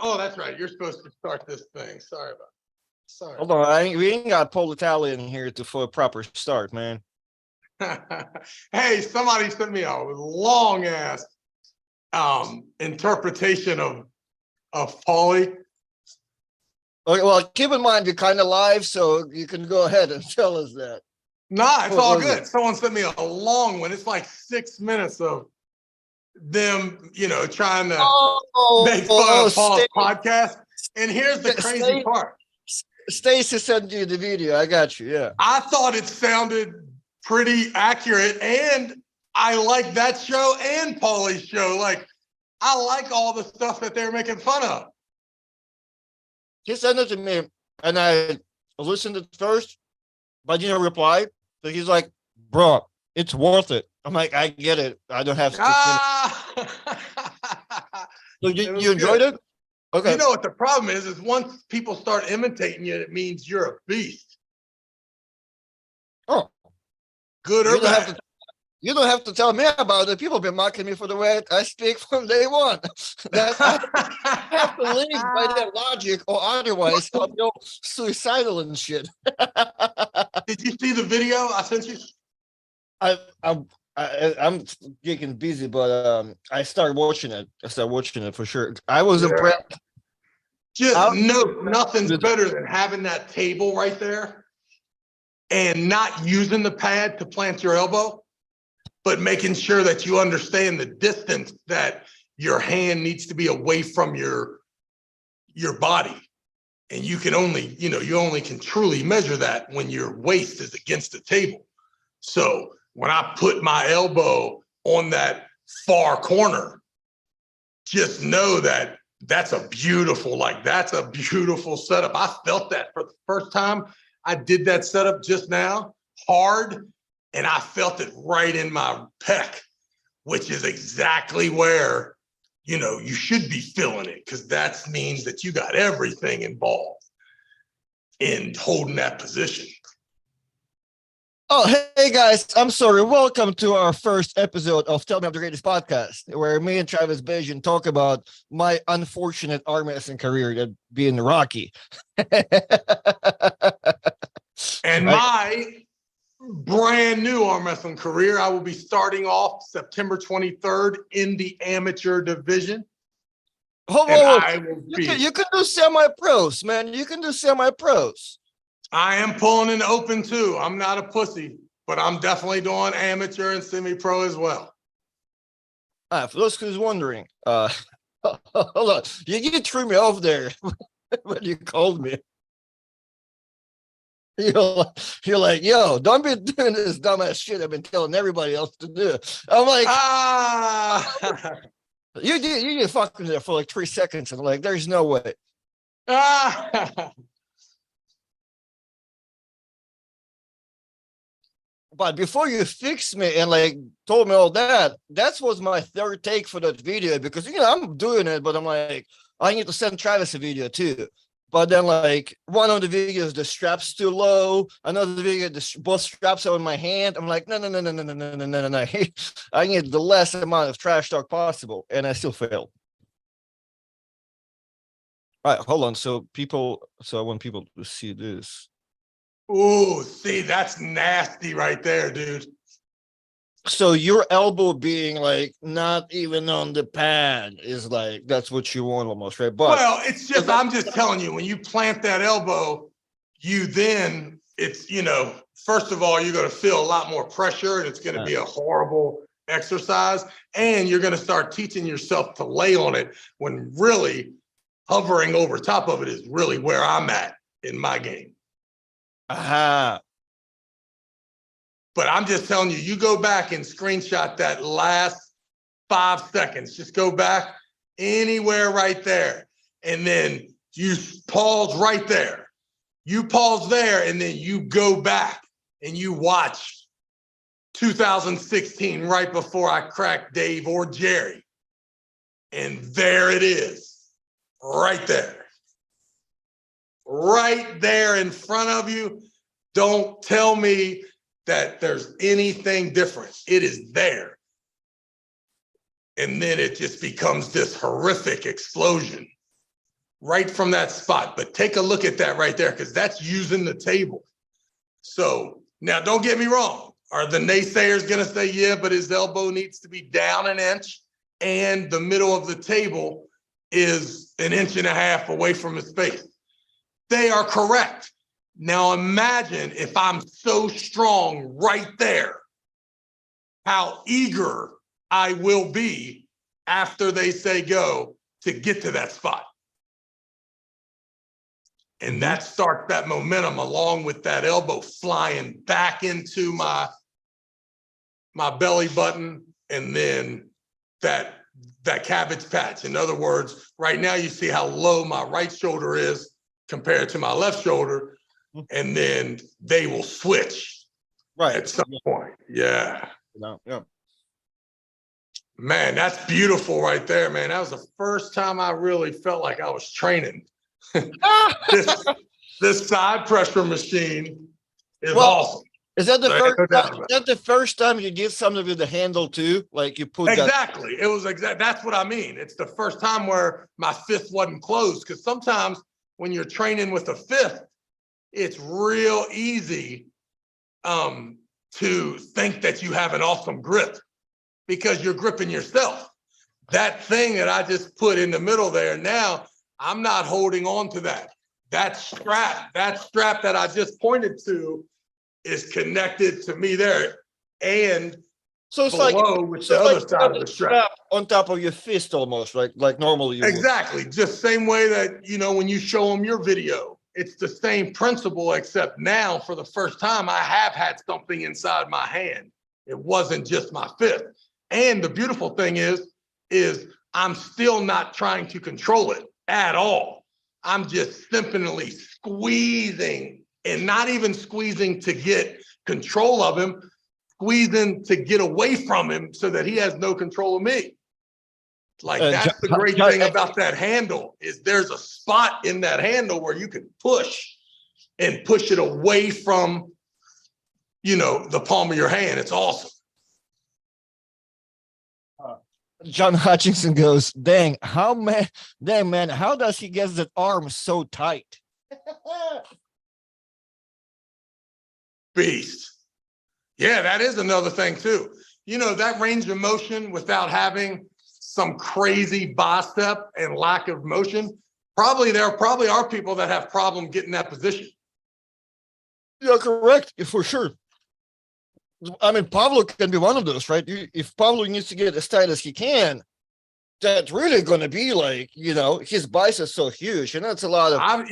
Oh, that's right. You're supposed to start this thing. Sorry. Hold on, we ain't got Paul Italian here for a proper start, man. Hey, somebody sent me a long ass interpretation of Paulie. Okay, well, keep in mind you're kind of live, so you can go ahead and tell us that. Nah, it's all good. Someone sent me a long one. It's like 6 minutes of them, trying to make fun of Paul's podcast. And here's the crazy part. Stacy sent you the video. I got you. Yeah. I thought it sounded pretty accurate, and I like that show and Paulie's show. Like, I like all the stuff that they're making fun of. He sent it to me, and I listened at first, but didn't reply. So he's like, "Bro, it's worth it." I'm like, "I get it. I don't have to." So you enjoyed it? Okay. You know what the problem is once people start imitating you, it means you're a beast. Oh, good or bad. You don't have to tell me about it. People have been mocking me for the way I speak from day one. I have to live by that logic, or otherwise I'll go suicidal and shit. Did you see the video I sent you? I'm getting busy, but I started watching it. For sure. I was impressed. Just nothing's better than having that table right there and not using the pad to plant your elbow, but making sure that you understand the distance that your hand needs to be away from your body. And you can only, you only can truly measure that when your waist is against the table. So when I put my elbow on that far corner, just know that that's a beautiful setup. I felt that for the first time. I did that setup just now, hard, and I felt it right in my pec, which is exactly where, you should be feeling it, because that means that you got everything involved in holding that position. Oh, hey guys, I'm sorry. Welcome to our first episode of Tell Me I'm the Greatest podcast, where me and Travis Bagent talk about my unfortunate arm wrestling career, that being Rocky. And my brand new arm wrestling career, I will be starting off September 23rd in the amateur division. You can do semi-pros, man. You can do semi-pros. I am pulling in open too. I'm not a pussy, but I'm definitely doing amateur and semi-pro as well. For those who's wondering, hold on. You threw me off there when you called me. You're like, yo, don't be doing this dumbass shit I've been telling everybody else to do. I'm like, you just fucking there for like 3 seconds. And I'm like, there's no way. But before you fixed me and like told me all that, was my third take for that video, because I'm doing it, but I'm like, I need to send Travis a video too. But then like one of the videos, the strap's too low. Another video, both straps are on my hand. I'm like, no. I need the less amount of trash talk possible, and I still failed. All right, hold on. So I want people to see this. Ooh, see, that's nasty right there, dude. So your elbow being like not even on the pad is like, that's what you want almost, right? But well, it's just, I'm just telling you, when you plant that elbow, first of all, you're going to feel a lot more pressure, and it's going to be a horrible exercise. And you're going to start teaching yourself to lay on it, when really hovering over top of it is really where I'm at in my game. But I'm just telling you, you go back and screenshot that last 5 seconds. Just go back anywhere right there. And then you pause right there. You pause there, and then you go back and you watch 2016, right before I cracked Dave or Jerry. And there it is, right there. Right there in front of you. Don't tell me that there's anything different. It is there. And then it just becomes this horrific explosion. right from that spot. But take a look at that right there, because that's using the table. So now don't get me wrong. Are the naysayers going to say, yeah, but his elbow needs to be down an inch and the middle of the table is an inch and a half away from his face? They are correct. Now imagine if I'm so strong right there, how eager I will be after they say go to get to that spot. And that starts that momentum along with that elbow flying back into my belly button, and then that cabbage patch. In other words, right now you see how low my right shoulder is compared to my left shoulder, and then they will switch at some point. Yeah. Yeah. Man, that's beautiful right there, man. That was the first time I really felt like I was training. This side pressure machine is awesome. Is that the first time you did something with the handle too? Like you put exactly. It was that's what I mean. It's the first time where my fist wasn't closed, because sometimes when you're training with a fist, it's real easy to think that you have an awesome grip because you're gripping yourself. That thing that I just put in the middle there, now I'm not holding on to that. That strap that I just pointed to is connected to me there. And so it's below like with the other side of the strap on top of your fist, almost like normally you exactly would. Just same way that, you know, when you show them your video, it's the same principle, except now for the first time I have had something inside my hand. It wasn't just my fist. And the beautiful thing is I'm still not trying to control it at all. I'm just simply squeezing, and not even squeezing to get control of him, squeezing to get away from him so that he has no control of me. Like that's the great thing about that handle, is there's a spot in that handle where you can push it away from, you know, the palm of your hand. It's awesome. John Hutchinson goes, dang, man, how does he get that arm so tight? Beast. Yeah, that is another thing too. You know, that range of motion without having some crazy bicep and lack of motion, there probably are people that have problem getting that position. You're correct, for sure. I mean, Pablo can be one of those, right? If Pablo needs to get as tight as he can, that's really going to be like, you know, his biceps so huge, and that's a lot of. But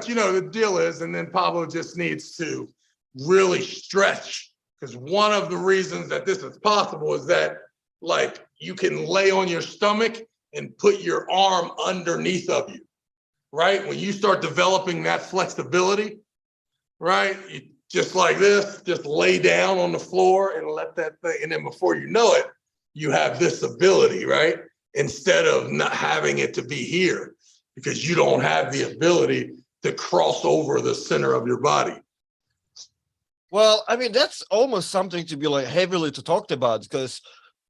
you know, the deal is, and then Pablo just needs to really stretch, because one of the reasons that this is possible is that, like, you can lay on your stomach and put your arm underneath of you, right? When you start developing that flexibility, right? You just like this, just lay down on the floor and let that thing, and then before you know it, you have this ability, right? Instead of not having it to be here, because you don't have the ability to cross over the center of your body. Well, I mean, that's almost something to be like heavily to talk about, because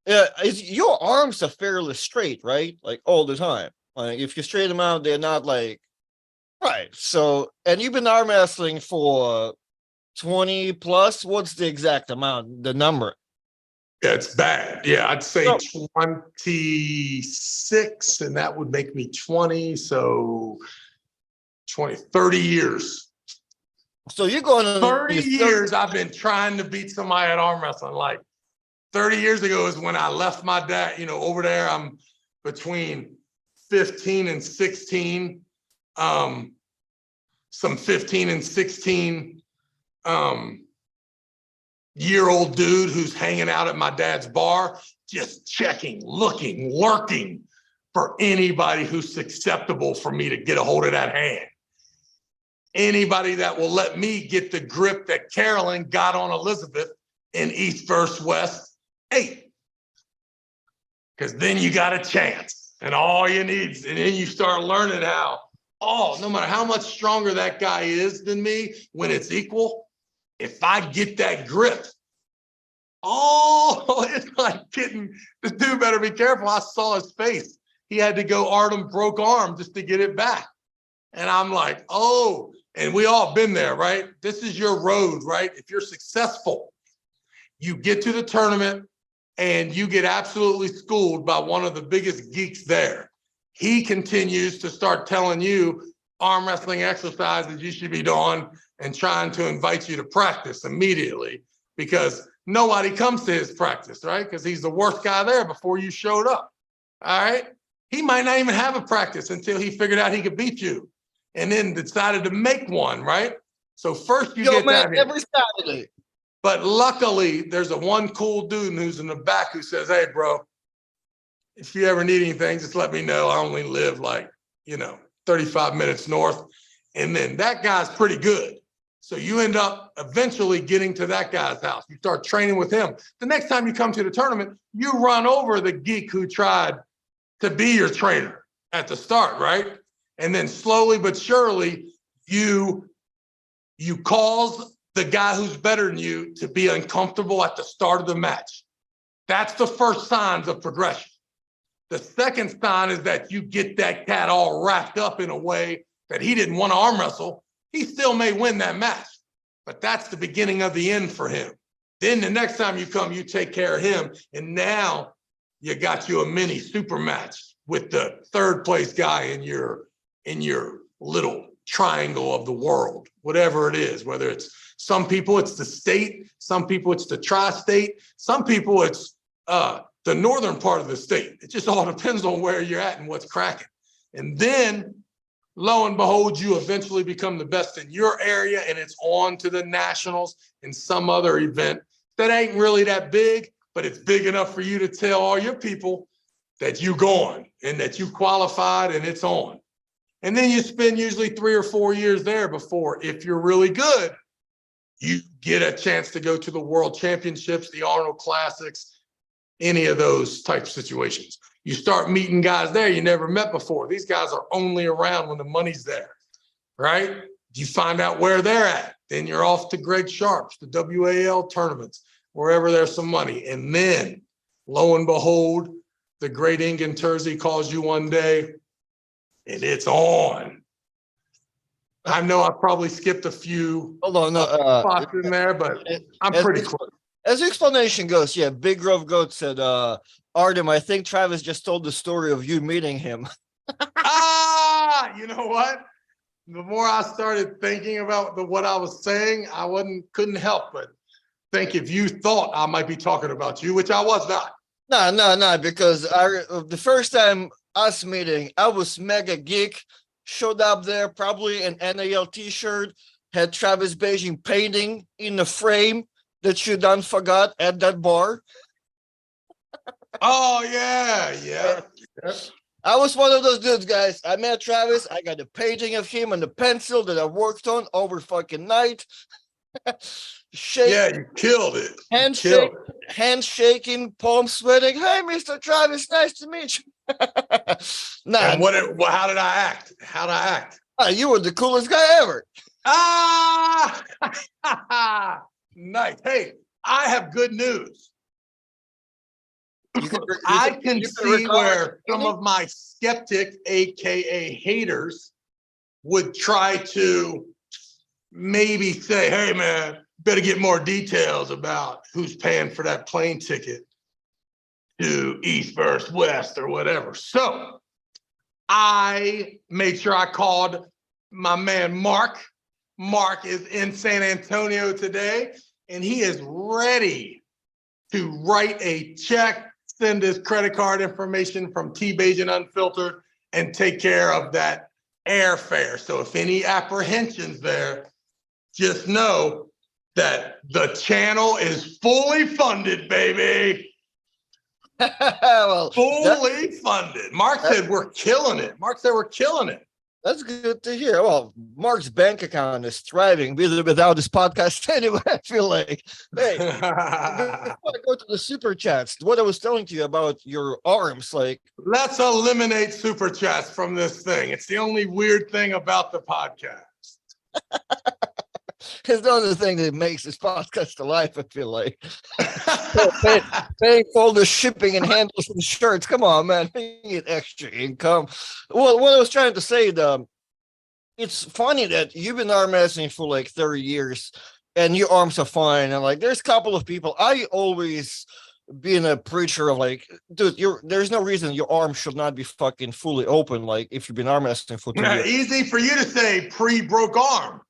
your arms are fairly straight, right? Like all the time. Like if you straighten them out, they're not like, right. So, and you've been arm wrestling for 20 plus. What's the exact amount, the number? Yeah, it's bad. Yeah, I'd say 26, and that would make me 20. So 30 years. So you're going on 30 years I've been trying to beat somebody at arm wrestling. Like 30 years ago is when I left my dad, you know, over there. I'm between 15 and 16. Some 15 and 16 year-old dude who's hanging out at my dad's bar, just checking, looking, lurking for anybody who's susceptible for me to get a hold of that hand. Anybody that will let me get the grip that Carolyn got on Elizabeth in East versus West 8. Because then you got a chance, and all you need, and then you start learning how, no matter how much stronger that guy is than me, when it's equal, if I get that grip, it's like getting, the dude better be careful. I saw his face. he had to go Artem broke arm just to get it back. And I'm like, oh, and we all been there, right? This is your road, right? If you're successful, you get to the tournament and you get absolutely schooled by one of the biggest geeks there. He continues to start telling you arm wrestling exercises you should be doing and trying to invite you to practice immediately because nobody comes to his practice, right? Because he's the worst guy there before you showed up. All right. He might not even have a practice until he figured out he could beat you and then decided to make one, right? So first you get down here. Every Saturday. But luckily, there's a one cool dude who's in the back who says, hey, bro, if you ever need anything, just let me know. I only live like, 35 minutes north. And then that guy's pretty good. So you end up eventually getting to that guy's house. You start training with him. The next time you come to the tournament, you run over the geek who tried to be your trainer at the start, right? And then slowly but surely, you cause the guy who's better than you to be uncomfortable at the start of the match. That's the first signs of progression. The second sign is that you get that cat all wrapped up in a way that he didn't want to arm wrestle. He still may win that match, but that's the beginning of the end for him. Then the next time you come, you take care of him, and now you got you a mini super match with the third place guy in your little triangle of the world, whatever it is, whether it's some people it's the state, some people it's the tri-state, some people it's the northern part of the state. It just all depends on where you're at and what's cracking. And then lo and behold, you eventually become the best in your area and it's on to the nationals and some other event that ain't really that big, but it's big enough for you to tell all your people that you going and that you qualified and it's on. And then you spend usually 3 or 4 years there before, if you're really good, you get a chance to go to the World Championships, the Arnold Classics, any of those type situations. You start meeting guys there you never met before. These guys are only around when the money's there, right? You find out where they're at. Then you're off to Greg Sharp's, the WAL tournaments, wherever there's some money. And then, lo and behold, the great Ingen Terzi calls you one day, and it's on. I know I probably skipped a few spots in there, but I'm pretty close. As the explanation goes, yeah, Big Grove Goat said, Artem, I think Travis just told the story of you meeting him. You know what? The more I started thinking about what I was saying, I couldn't help but think if you thought I might be talking about you, which I was not. No, because the first time us meeting, I was mega geek, showed up there probably an NAL t-shirt, had Travis Bagent painting in the frame that you done forgot at that bar. Oh, yeah. I was one of those dudes, guys. I met Travis. I got a painting of him and the pencil that I worked on over fucking night. Yeah, you killed it. Handshaking, palm sweating. Hey, Mr. Travis, nice to meet you. And how did I act? How'd I act? You were the coolest guy ever. Nice. Hey, I have good news. I can see where some of my skeptic, aka haters, would try to maybe say, hey man, better get more details about who's paying for that plane ticket to East versus West or whatever. So I made sure I called my man Mark. Mark is in San Antonio today, and he is ready to write a check, send his credit card information from T-Bagent Unfiltered, and take care of that airfare. So if any apprehensions there, just know that the channel is fully funded, baby. Well, fully funded. Mark said we're killing it. That's good to hear. Well, Mark's bank account is thriving with or without this podcast anyway, I feel like. Hey, before I go to the super chats, what I was telling you about your arms, like. Let's eliminate super chats from this thing. It's the only weird thing about the podcast. It's the only thing that makes this podcast alive, I feel like. Paying for all the shipping and handles and shirts. Come on, man. You need extra income. Well, what I was trying to say, it's funny that you've been arm wrestling for like 30 years and your arms are fine. And like, there's a couple of people, I always being a preacher of like, dude, there's no reason your arm should not be fucking fully open. Like if you've been arm wrestling for 2 years. Easy for you to say pre-broke arm.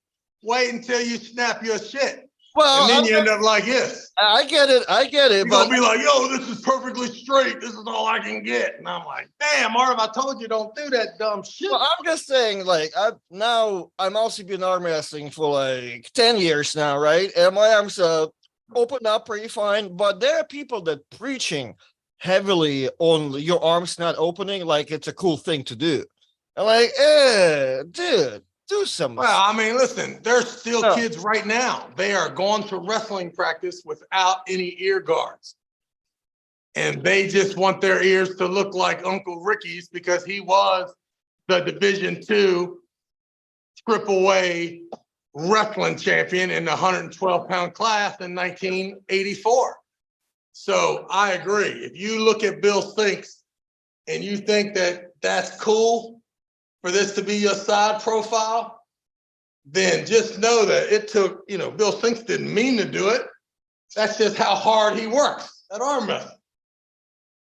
Wait until you snap your shit. Well, and then you end up like this. I get it. You're gonna be like, yo, this is perfectly straight. This is all I can get. And I'm like, damn, Marv, I told you don't do that dumb shit. Well, I'm just saying, like, I'm also been arm wrestling for like 10 years now, right? And my arms open up pretty fine. But there are people that preaching heavily on your arms not opening like it's a cool thing to do. And like, dude. Do something. Well, I mean, listen, there's still kids right now. They are going to wrestling practice without any ear guards. And they just want their ears to look like Uncle Ricky's because he was the Division II triple-A wrestling champion in the 112-pound class in 1984. So I agree. If you look at Bill Sinks and you think that that's cool, for this to be your side profile, then just know that it took, Bill Sinks didn't mean to do it. That's just how hard he works at arm wrestling.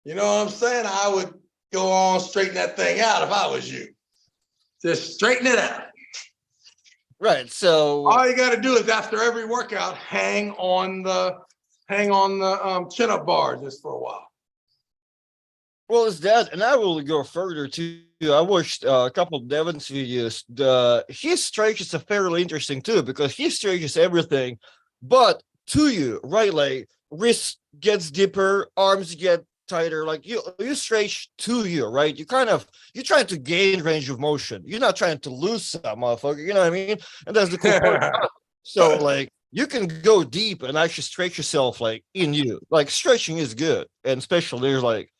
You know what I'm saying? I would go on, straighten that thing out if I was you. Just straighten it out. Right. So all you got to do is after every workout, hang on the chin-up bar just for a while. Well, it's that, and I will go further too. I watched a couple of Devin's videos. His stretches are fairly interesting too, because he stretches everything, but to you, right? Like wrist gets deeper, arms get tighter. Like you stretch to you, right? You're trying to gain range of motion. You're not trying to lose some motherfucker. You know what I mean? And that's the cool part. So like you can go deep and actually stretch yourself like in you. Like stretching is good, and especially there's like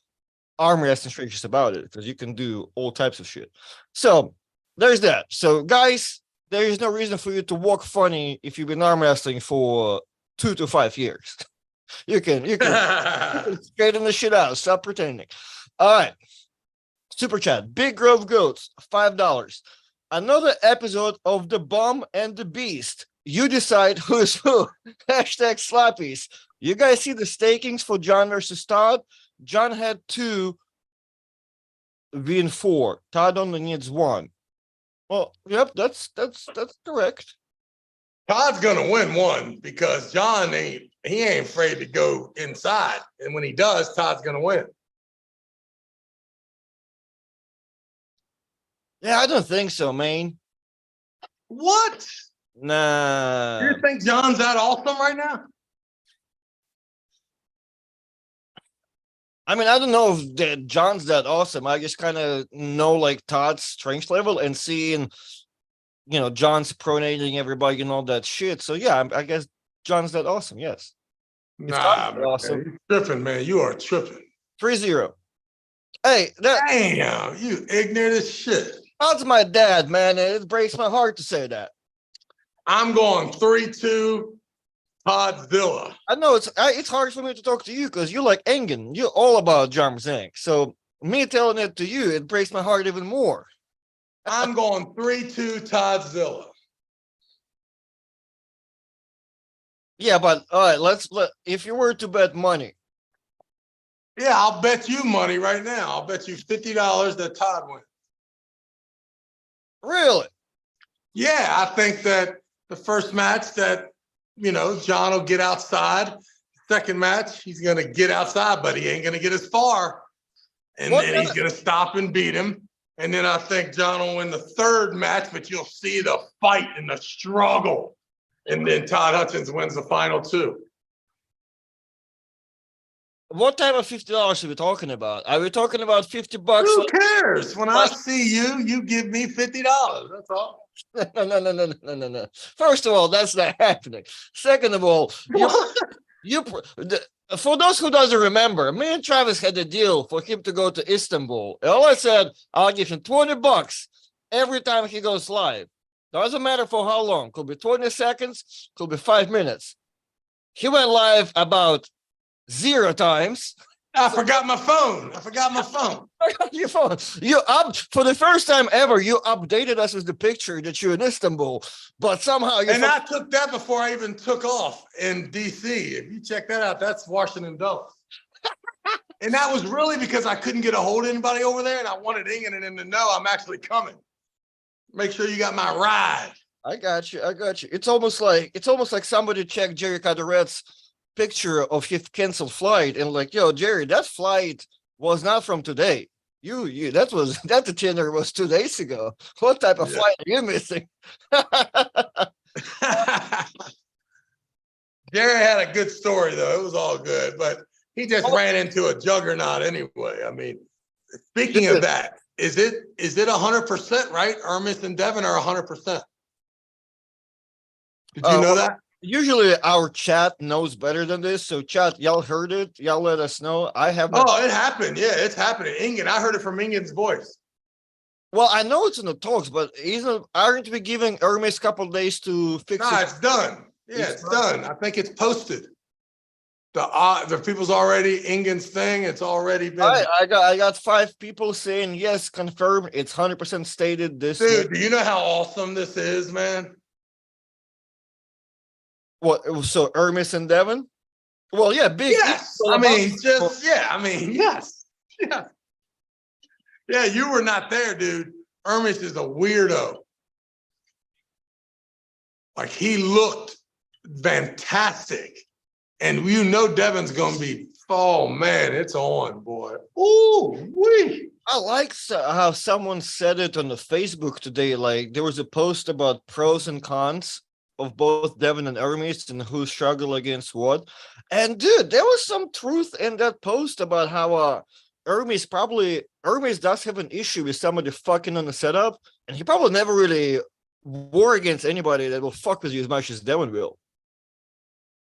arm wrestling stretches about it because you can do all types of shit. So there's that. So guys, there is no reason for you to walk funny if you've been arm wrestling for 2 to 5 years. you can straighten the shit out. Stop pretending. All right. Super chat. Big Grove Goats, $5. Another episode of The Bum and the Beast. You decide who's who. Hashtag slappies. You guys see the stakings for John versus Todd? John had 2, win 4. Todd only needs 1. Well, yep, that's correct. Todd's gonna win 1 because John ain't afraid to go inside, and when he does, Todd's gonna win. Yeah, I don't think so, man. What? Nah. You think John's that awesome right now? I mean, I don't know if that John's that awesome. I just kind of know like Todd's strength level and seeing, John's pronating everybody and all that shit. So yeah, I guess John's that awesome. Yes. Nah, man, awesome. You're tripping, man. You are tripping. 3-0. Hey, damn, you ignorant as shit. Todd's my dad, man. It breaks my heart to say that. I'm going 3-2. Poddzilla. I know it's hard for me to talk to you because you're like Engen. You're all about John Zank. So me telling it to you, it breaks my heart even more. I'm going 3-2 Poddzilla. Yeah, but all right, if you were to bet money. Yeah, I'll bet you money right now. I'll bet you $50 that Todd wins. Really? Yeah, I think that the first match that John will get outside. Second match, he's going to get outside, but he ain't going to get as far. And then he's going to stop and beat him. And then I think John will win the third match, but you'll see the fight and the struggle. And then Todd Hutchins wins the final 2. What type of $50 are we talking about? Are we talking about $50? Who cares? When I see you, you give me $50. That's all. No. First of all, that's not happening. Second of all, for those who doesn't remember, me and Travis had a deal for him to go to Istanbul. And all I said, I'll give him $20 every time he goes live. Doesn't matter for how long. Could be 20 seconds, could be 5 minutes. He went live about 0 times. I forgot my phone. Your phone. You up for the first time ever. You updated us with the picture that you're in Istanbul, but somehow you. And I took that before I even took off in DC. If you check that out, that's Washington Dulles. And that was really because I couldn't get a hold of anybody over there, and I wanted England to know I'm actually coming. Make sure you got my ride. I got you. It's almost like somebody checked Jerry Caderet's picture of his canceled flight and like, yo, Jerry, that flight was not from today. That itinerary was 2 days ago. What type of flight are you missing? Jerry had a good story though. It was all good, but he just ran into a juggernaut anyway. I mean, speaking of that, is it 100%, right? Hermes and Devin are 100%. Did you know that? Usually our chat knows better than this. So chat, y'all heard it. Y'all let us know. I have not. Oh, it happened. Yeah, it's happening. Ingen, I heard it from Ingen's voice. Well, I know it's in the talks, but aren't we giving Hermes a couple of days to fix it? It's done. Yeah, it's done. I think it's posted. The people's already Ingen's thing. It's already been. I got 5 people saying yes, confirmed. It's 100% stated this. Dude, do you know how awesome this is, man? What? So Hermes and Devin? Well, yeah, big. Yes. Yes. Yeah. Yeah, you were not there, dude. Hermes is a weirdo. Like, he looked fantastic. And you know Devin's going to be, oh, man, it's on, boy. Ooh, wee. I like how someone said it on the Facebook today. Like, there was a post about pros and cons of both Devin and Hermes and who struggle against what. And, dude, there was some truth in that post about how Hermes does have an issue with somebody fucking on the setup, and he probably never really war against anybody that will fuck with you as much as Devin will.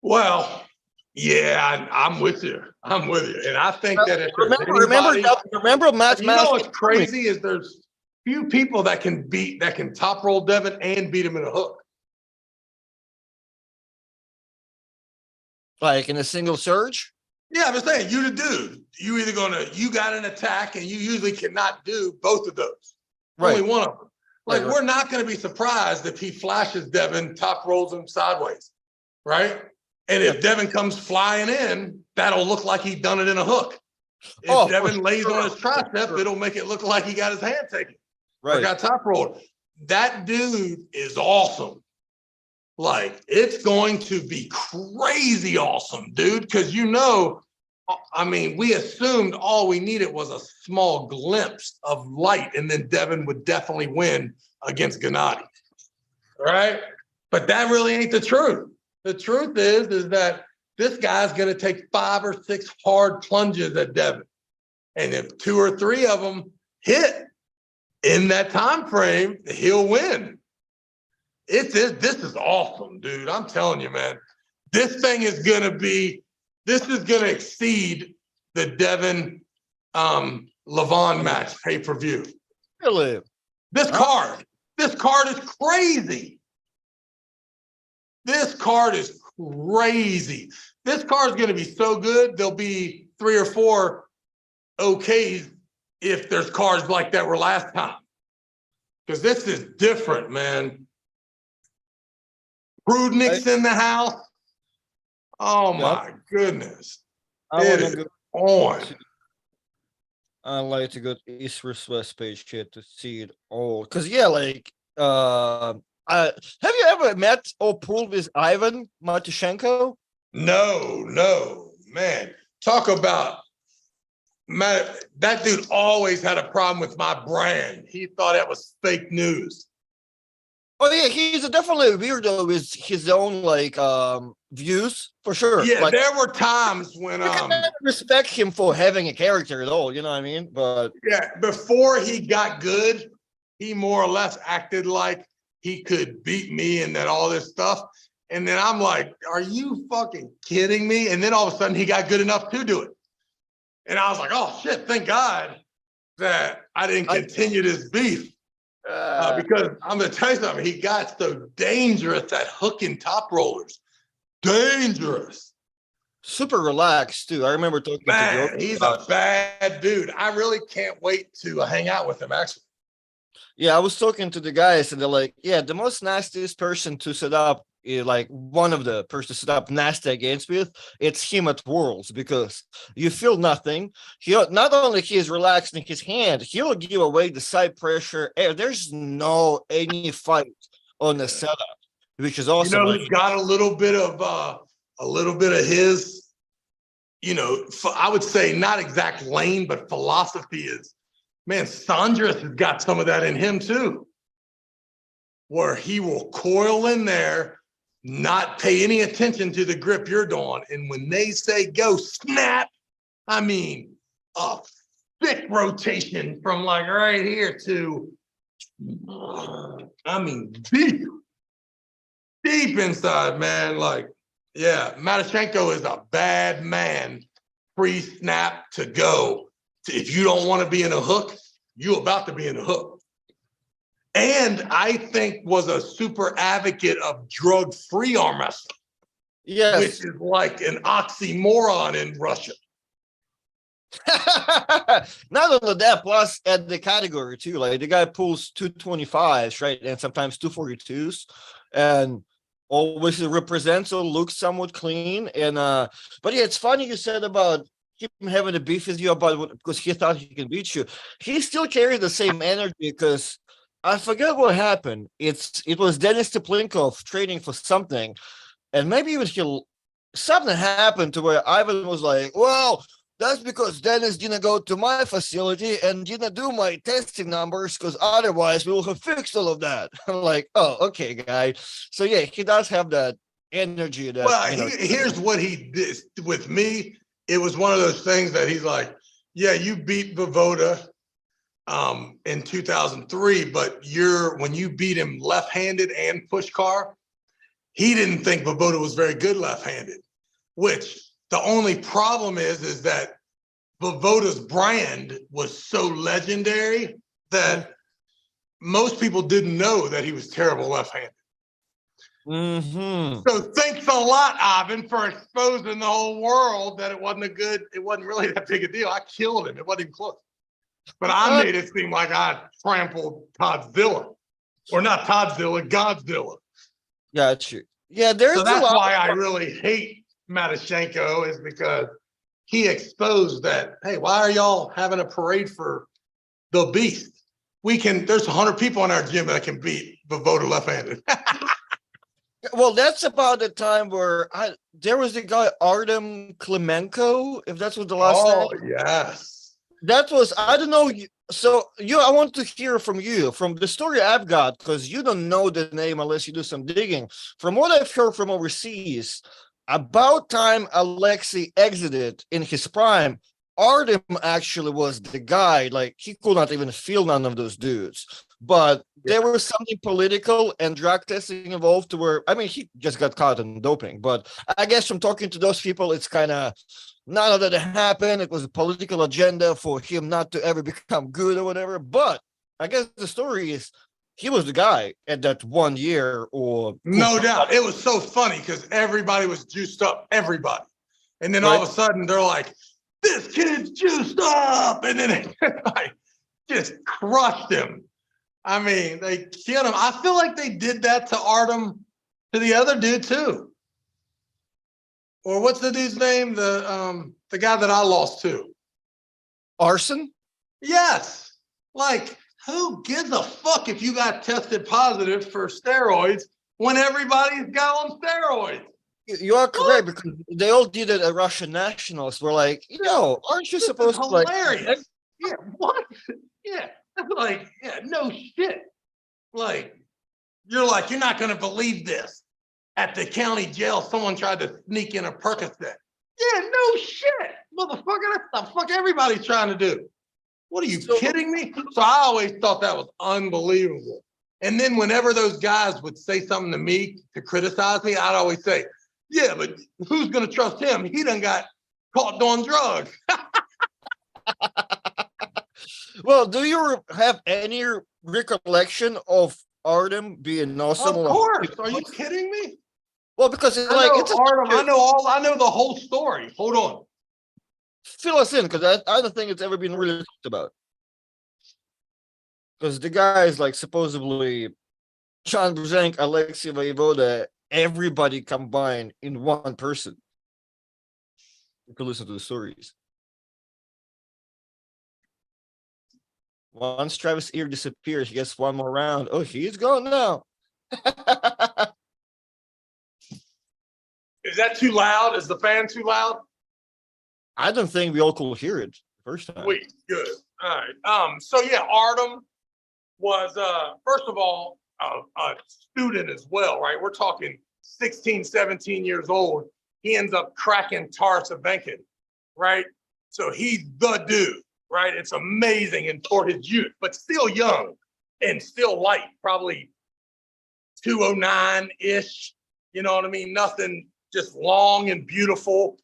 Well, yeah, I'm with you. And I think that if remember Matt. You know what's crazy is there's few people that can top roll Devin and beat him in a hook. Like in a single surge? Yeah, I'm just saying, you the dude. You got an attack, and you usually cannot do both of those. Right. Only one of them. Like, we're not going to be surprised if he flashes Devin, top rolls him sideways, right? And if Devin comes flying in, that'll look like he done it in a hook. If Devin lays on his tricep, it'll make it look like he got his hand taken. Right. Or got top rolled. That dude is awesome. Like, it's going to be crazy awesome, dude, because we assumed all we needed was a small glimpse of light, and then Devin would definitely win against Gennady, right? But that really ain't the truth. The truth is that this guy's going to take 5 or 6 hard plunges at Devin, and if 2 or 3 of them hit in that time frame, he'll win. This is awesome, dude. I'm telling you, man. This thing is going to exceed the Devin Levon match pay-per-view. Really? This card is crazy. This card is crazy. This card is going to be so good, there'll be 3 or 4 okays if there's cards like that were last time. Because this is different, man. Prudnick's in the house. Oh my goodness. It is on. I like to go to East vs West page here to see it all. Because have you ever met or pulled with Ivan Matushenko? No, man. Talk about that dude always had a problem with my brand. He thought that was fake news. Oh yeah, he's definitely a weirdo with his own views for sure. Yeah, there were times when I can respect him for having a character at all. You know what I mean? But yeah, before he got good, he more or less acted like he could beat me and then all this stuff. And then I'm like, are you fucking kidding me? And then all of a sudden he got good enough to do it. And I was like, oh shit, thank God that I didn't continue this beef. Because I'm going to tell you something. He got so dangerous at hooking top rollers. Dangerous. Super relaxed too. I remember talking to Joe. Man, he's a bad dude. I really can't wait to hang out with him, actually. Yeah, I was talking to the guys and they're like, yeah, the most nastiest person to set up, like one of the person to set up nasty against with, it's him at Worlds because you feel nothing. He not only he is relaxing his hand, he'll give away the side pressure. There's no any fight on the setup, which is awesome. You know, he's got a little bit of his, you know, I would say not exact lane, but philosophy is, man, Sandras has got some of that in him too, where he will coil in there, not pay any attention to the grip you're doing. And when they say go snap, I mean, a thick rotation from like right here to, I mean, deep inside, man. Like, yeah, Matyshenko is a bad man pre-snap to go. If you don't want to be in a hook, you're about to be in a hook. And I think was a super advocate of drug-free arm wrestling. Yes. Which is like an oxymoron in Russia. Not only that, plus at the category too, like the guy pulls 225s, right? And sometimes 242s. And always represents or looks somewhat clean. And but yeah, it's funny you said about him having a beef with you about because he thought he can beat you. He still carries the same energy because I forget what happened. It was Dennis Teplinkov training for something, and maybe even something happened to where Ivan was like, well, that's because Dennis didn't go to my facility and didn't do my testing numbers because otherwise we will have fixed all of that. I'm like, oh, okay, guy. So yeah, he does have that energy. That, well, here's what he did with me. It was one of those things that he's like, yeah, you beat Vovoda in 2003, but when you beat him left-handed and push car, he didn't think Vovoda was very good left-handed, which the only problem is that Vovoda's brand was so legendary that most people didn't know that he was terrible left-handed. Mm-hmm. So thanks a lot, Ivan, for exposing the whole world that it wasn't really that big a deal. I killed him. It wasn't even close. But I made it seem like I trampled Todzilla. Or not Todzilla, Godzilla. Got you. Yeah, there's that's why I really hate Matyshenko, is because he exposed that, hey, why are y'all having a parade for the beast? There's 100 people in our gym that can beat Vovoda left-handed. Well, that's about the time where there was a guy, Artem Klemenko, if that's what the last name. Oh, yes. That was, I don't know. So I want to hear from you, from the story I've got, because you don't know the name unless you do some digging. From what I've heard from overseas, about time Alexei exited in his prime, Artem actually was the guy, like he could not even feel none of those dudes. But there was something political and drug testing involved to where, I mean, he just got caught in doping. But I guess from talking to those people, it's kind of, none of that happened. It was a political agenda for him not to ever become good or whatever. But I guess the story is he was the guy at that 1 year or. No doubt. It was so funny because everybody was juiced up, everybody. And then all of a sudden they're like, this kid's juiced up. And then it like, just crushed him. I mean, they killed him. I feel like they did that to Artem, to the other dude too. Or what's the dude's name? The guy that I lost to. Arson? Yes. Like, who gives a fuck if you got tested positive for steroids when everybody's got on steroids? You are correct, because they all did it at Russian nationals. We're like, yo, aren't you supposed to like? Hilarious. Yeah, what? Yeah. Like, yeah, no shit. Like, you're not going to believe this. At the county jail, someone tried to sneak in a Percocet. Yeah, no shit. Motherfucker, that's the fuck everybody's trying to do. What are you kidding me? So I always thought that was unbelievable. And then whenever those guys would say something to me to criticize me, I'd always say, yeah, but who's going to trust him? He done got caught doing drugs. Well, do you have any recollection of Artem being awesome. Of course. Are you kidding me? Well, because it's I like know it's Artem. I know the whole story. Hold on. fill us in because I don't think it's ever been really talked about. Because the guy is like supposedly John Brzenk, Alexei Voivoda, everybody combined in one person. You can listen to the stories. Once Travis Ear disappears, he gets one more round. Oh, he's gone now. Is that too loud? Is the fan too loud? I don't think we all could hear it the first time. Wait, good. All right. So yeah, Artem was first of all a student as well, right? We're talking 16, 17 years old. He ends up cracking Taras Bagent, right? So he's the dude, right? It's amazing and for his youth, but still young and still light, probably 209-ish. You know what I mean? Nothing, just long and beautiful,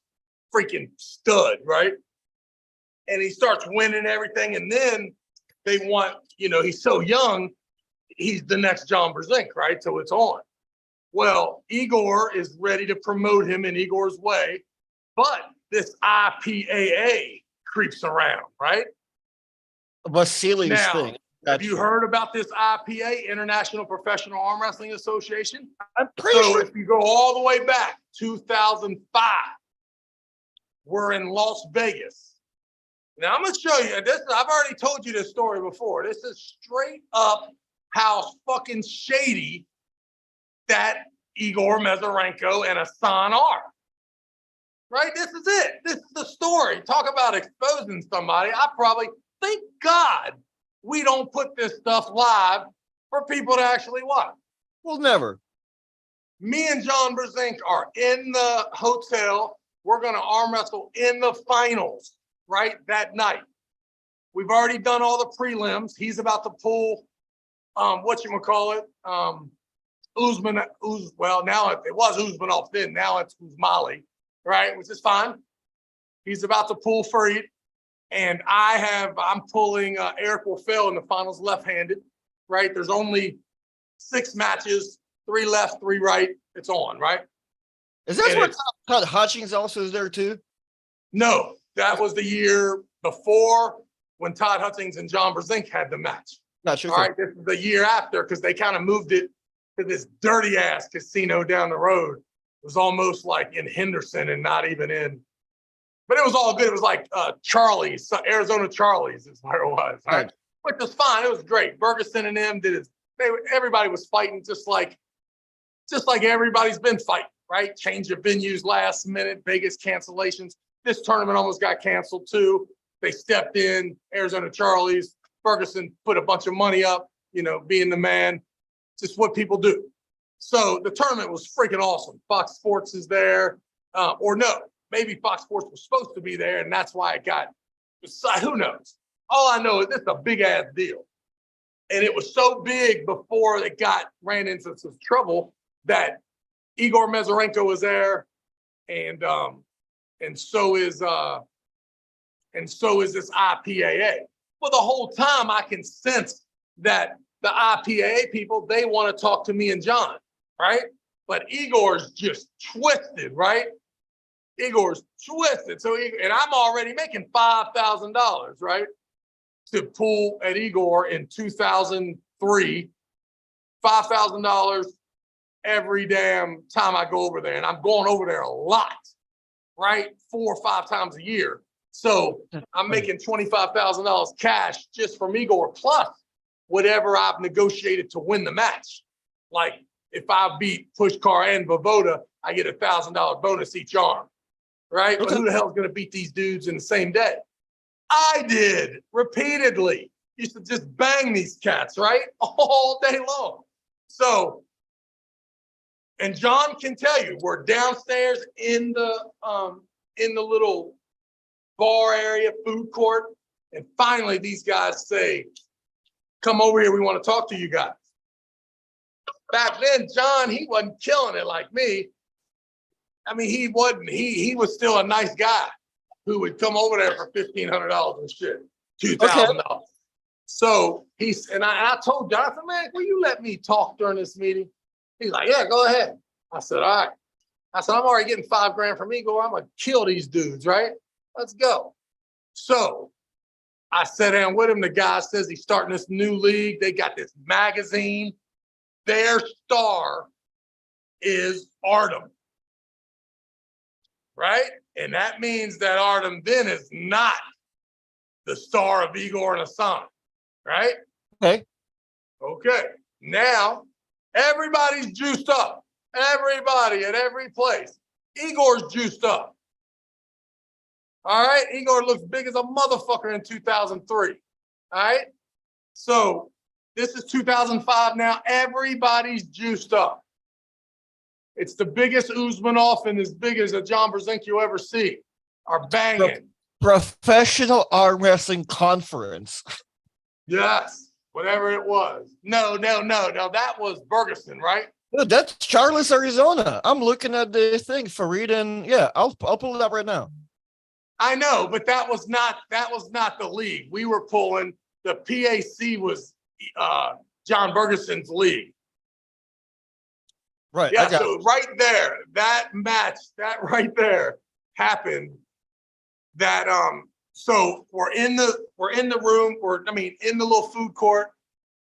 freaking stud, right? And he starts winning everything. And then they want, he's so young, he's the next John Brzenk, right? So it's on. Well, Igor is ready to promote him in Igor's way, but this IPAA creeps around, right? Vasili's thing. Have you heard about this IPA, International Professional Arm Wrestling Association? I'm pretty sure. If you go all the way back, 2005, we're in Las Vegas. Now, I'm going to show you this. I've already told you this story before. This is straight up how fucking shady that Igor Mazurenko and Hassan are. Right? This is it. This is the story. Talk about exposing somebody. I probably, thank God, we don't put this stuff live for people to actually watch. Well, never. Me and John Brzenk are in the hotel. We're going to arm wrestle in the finals, right, that night. We've already done all the prelims. He's about to pull, whatchamacallit, Usman, well, now it was Usmanov then, now it's Usmali, right, which is fine. He's about to pull Farid, and I'm pulling Eric Warfel in the finals left-handed, right? There's only 6 matches, 3 left, 3 right. It's on, right? Is that what Todd Hutchings also is there too? No, that was the year before when Todd Hutchings and John Brzenk had the match. Not sure. All right, this is the year after because they kind of moved it to this dirty ass casino down the road. It was almost like in Henderson and not even in, but it was all good. It was like Charlie's, Arizona Charlie's is where it was. Right? Which was fine. It was great. Ferguson and them did it. Everybody was fighting just like everybody's been fighting, right? Change of venues last minute, Vegas cancellations. This tournament almost got canceled too. They stepped in, Arizona Charlie's. Ferguson put a bunch of money up, being the man. Just what people do. So the tournament was freaking awesome. Fox Sports is there, or no, maybe Fox Sports was supposed to be there, and that's why it got. Who knows? All I know is this is a big ass deal, and it was so big before it ran into some trouble that Igor Mazurenko was there, and so is this IPAA. Well, the whole time I can sense that the IPAA people, they want to talk to me and John, right? But Igor's just twisted, right? Igor's twisted. So, and I'm already making $5,000, right? To pull at Igor in 2003, $5,000 every damn time I go over there. And I'm going over there a lot, right? 4 or 5 times a year. So I'm making $25,000 cash just from Igor, plus whatever I've negotiated to win the match. Like if I beat Pushkar and Voivoda, I get $1,000 bonus each arm, right? Okay. But who the hell is going to beat these dudes in the same day? I did repeatedly. Used to just bang these cats, right? All day long. So, and John can tell you, we're downstairs in the little bar area, food court, and finally these guys say, come over here, we want to talk to you guys. Back then, John, he wasn't killing it like me. I mean, he wasn't, he was still a nice guy who would come over there for $1,500 and shit, $2,000. Okay. So and I told Jonathan, man, will you let me talk during this meeting? He's like, yeah, go ahead. I said, all right. I said, I'm already getting $5,000 from Igor. I'm gonna kill these dudes, right? Let's go. So I sat down with him. The guy says he's starting this new league. They got this magazine. Their star is Artem, right? And that means that Artem then is not the star of Igor and Asana, right? Okay. Okay. Now everybody's juiced up. Everybody at every place. Igor's juiced up. All right. Igor looks big as a motherfucker in 2003. All right. So this is 2005 now. Everybody's juiced up. It's the biggest Usmanov and as big as a John Brzezinski you'll ever see. Are banging. Professional arm wrestling conference. Yes. Whatever it was. No. That was Bergeson, right? Dude, that's Charlotte, Arizona. I'm looking at the thing, Farid, and yeah, I'll pull it up right now. I know, but that was not the league. We were pulling. The PAC was John Bergeson's league. Right. Yeah. So right there, that match, that right there happened. That so we're in the room, in the little food court,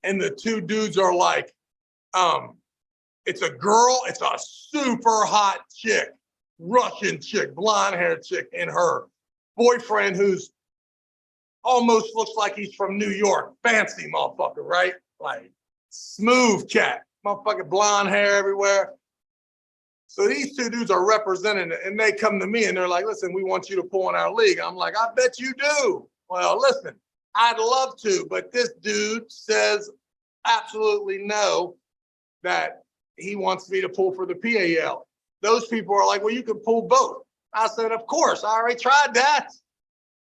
and the two dudes are like, it's a girl, it's a super hot chick, Russian chick, blonde haired chick, and her boyfriend who's almost looks like he's from New York, fancy motherfucker, right? Like smooth cat, motherfucking blonde hair everywhere. So these two dudes are representing it, and they come to me and they're like, listen, we want you to pull in our league. I'm like, I bet you do. Well, listen, I'd love to, but this dude says absolutely no, that he wants me to pull for the PAL. Those people are like, well, you can pull both. I said, of course, I already tried that.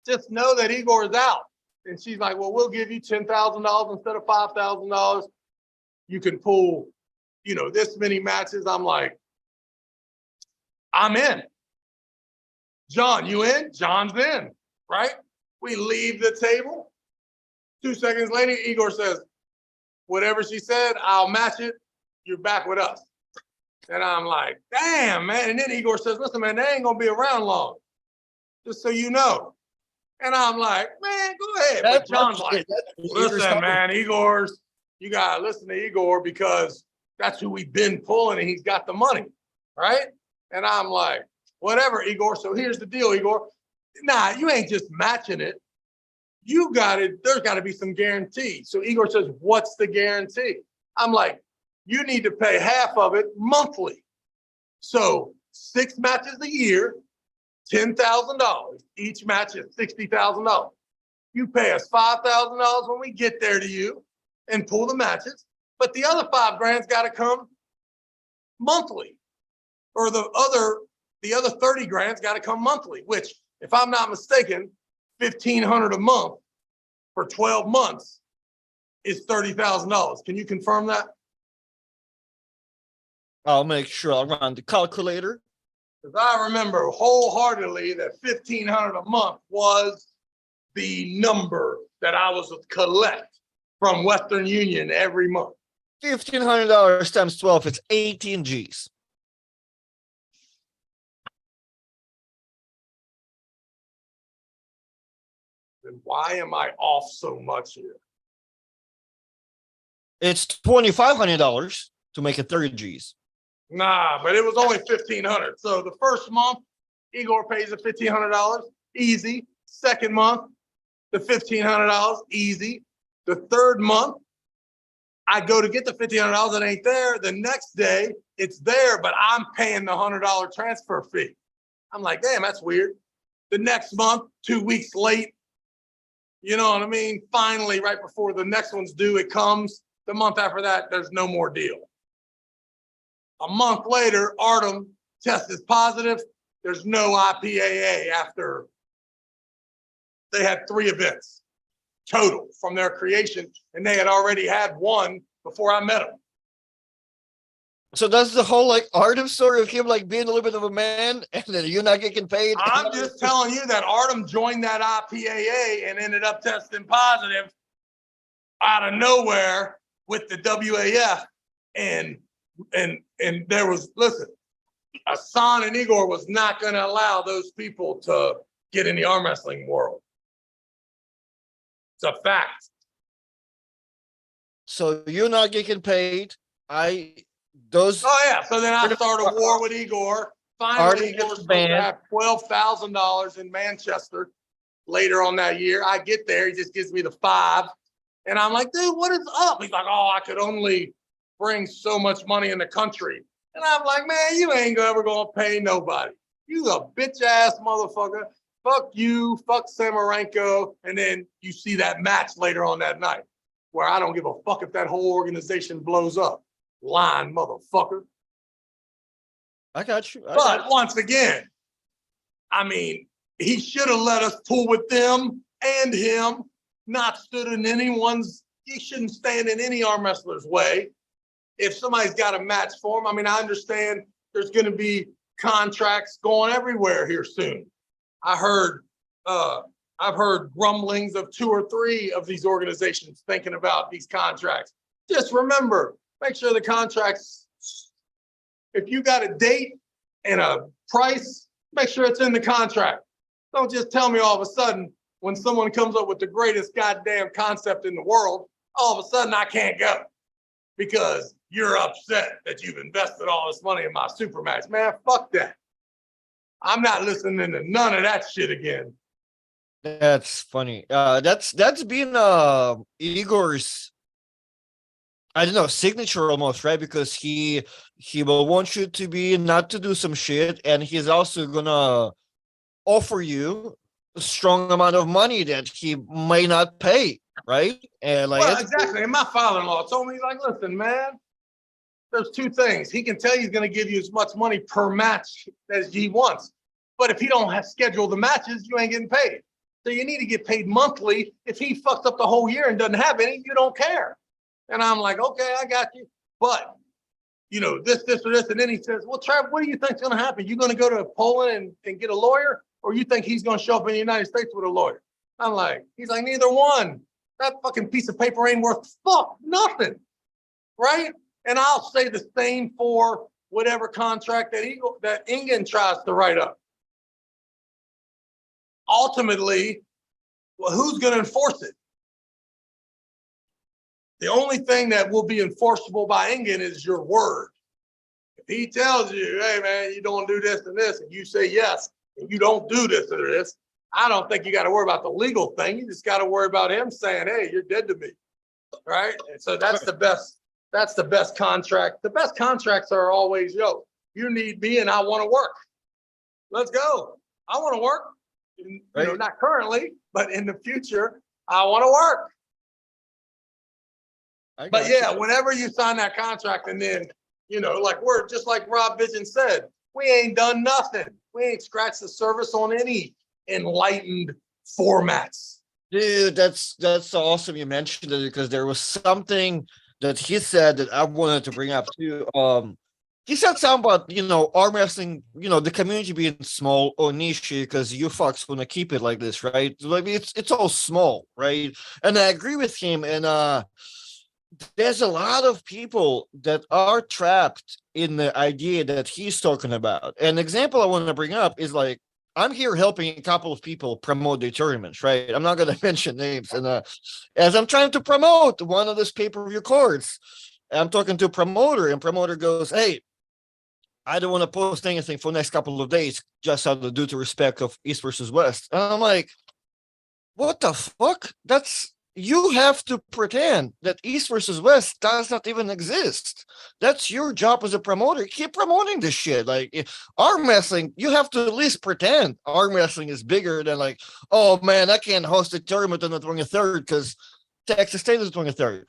Just know that Igor is out. And she's like, well, we'll give you $10,000 instead of $5,000. You can pull, this many matches. I'm like, I'm in. John, you in? John's in, right? We leave the table. 2 seconds later, Igor says, whatever she said, I'll match it. You're back with us. And I'm like, damn, man. And then Igor says, listen, man, they ain't going to be around long. Just so you know. And I'm like, man, go ahead. But John's like, listen, man, Igor's, you got to listen to Igor because that's who we've been pulling and he's got the money, right? And I'm like, whatever, Igor. So here's the deal, Igor. Nah, you ain't just matching it. You got it. There's got to be some guarantee. So Igor says, what's the guarantee? I'm like, you need to pay half of it monthly. So 6 matches a year, $10,000. Each match is $60,000. You pay us $5,000 when we get there to you and pull the matches. But the other $5,000's got to come monthly. Or the other $30,000's got to come monthly, which, if I'm not mistaken, $1,500 a month for 12 months is $30,000. Can you confirm that? I'll make sure I'll run the calculator. Because I remember wholeheartedly that $1,500 a month was the number that I was to collect from Western Union every month. $1,500 times 12, it's 18 G's. Then why am I off so much here? It's $2,500 to make it 30 G's. Nah, but it was only $1,500. So the first month, Igor pays the $1,500, easy. Second month, the $1,500, easy. The third month, I go to get the $1,500, it ain't there. The next day, it's there, but I'm paying the $100 transfer fee. I'm like, damn, that's weird. The next month, 2 weeks late, you know what I mean? Finally, right before the next one's due, it comes. The month after that, there's no more deal. A month later, Artem tested positive. There's no IPAA after they had 3 events total from their creation, and they had already had one before I met them. So that's the whole like Artem story of him like being a little bit of a man and then you're not getting paid. I'm just telling you that Artem joined that IPAA and ended up testing positive out of nowhere with the WAF, and there was, listen, Hassan and Igor was not going to allow those people to get in the arm wrestling world. It's a fact. So you're not getting paid. Oh yeah. So then I started a war with Igor. Finally, Igor's supposed to have $12,000 in Manchester later on that year. I get there, he just gives me the 5. And I'm like, dude, what is up? He's like, oh, I could only bring so much money in the country. And I'm like, man, you ain't ever gonna pay nobody. You a bitch ass motherfucker. Fuck you, fuck Samarenko. And then you see that match later on that night where I don't give a fuck if that whole organization blows up. Lying motherfucker. I got you. But once again, I mean, he should have let us pull with them and him, not stood in anyone's, he shouldn't stand in any arm wrestler's way. If somebody's got a match for him, I mean, I understand there's going to be contracts going everywhere here soon. I've heard grumblings of 2 or 3 of these organizations thinking about these contracts. Just remember, make sure the contracts, if you got a date and a price, make sure it's in the contract. Don't just tell me all of a sudden when someone comes up with the greatest goddamn concept in the world, all of a sudden I can't go because you're upset that you've invested all this money in my super match. Man, fuck that. I'm not listening to none of that shit again. That's funny. That's been Igor's, I don't know, signature almost, right? Because he will want you to be not to do some shit, and he's also gonna offer you a strong amount of money that he may not pay, right? And like, well, exactly. And my father-in-law told me, he's like, listen, man, there's 2 things. He can tell you he's going to give you as much money per match as he wants. But if he don't have scheduled the matches, you ain't getting paid. So you need to get paid monthly. If he fucks up the whole year and doesn't have any, you don't care. And I'm like, okay, I got you. But, you know, this, or this. And then he says, well, Trav, what do you think's going to happen? You going to go to Poland and get a lawyer? Or you think he's going to show up in the United States with a lawyer? I'm like, he's like, neither one. That fucking piece of paper ain't worth fuck nothing. Right? And I'll say the same for whatever contract that Ingen tries to write up. Ultimately, well, who's going to enforce it? The only thing that will be enforceable by Ingen is your word. If he tells you, hey, man, you don't do this and this, and you say yes, and you don't do this or this, I don't think you got to worry about the legal thing. You just got to worry about him saying, hey, you're dead to me. Right? And so that's the best. That's the best contract. The best contracts are always, yo, you need me and I want to work. Let's go. I want to work. You know, not currently, but in the future, I want to work. But yeah, whenever you sign that contract and then, you know, like we're just like Rob Bagent said, we ain't done nothing. We ain't scratched the surface on any enlightened formats. Dude, that's awesome you mentioned it, because there was something that he said that I wanted to bring up too. He said something about, you know, arm wrestling, you know, the community being small or niche, because you fucks want to keep it like this, right? Like it's all small, right? And I agree with him. And there's a lot of people that are trapped in the idea that he's talking about. An example I want to bring up is like, I'm here helping a couple of people promote their tournaments, right? I'm not going to mention names. And as I'm trying to promote one of these pay-per-view cards, I'm talking to a promoter, and promoter goes, hey, I don't want to post anything for the next couple of days, just out of due to respect of East versus West. And I'm like, what the fuck? You have to pretend that East versus West does not even exist. That's your job as a promoter. Keep promoting this shit. Like arm wrestling, you have to at least pretend arm wrestling is bigger than like, oh man, I can't host a tournament on the 23rd because Texas State is the 23rd.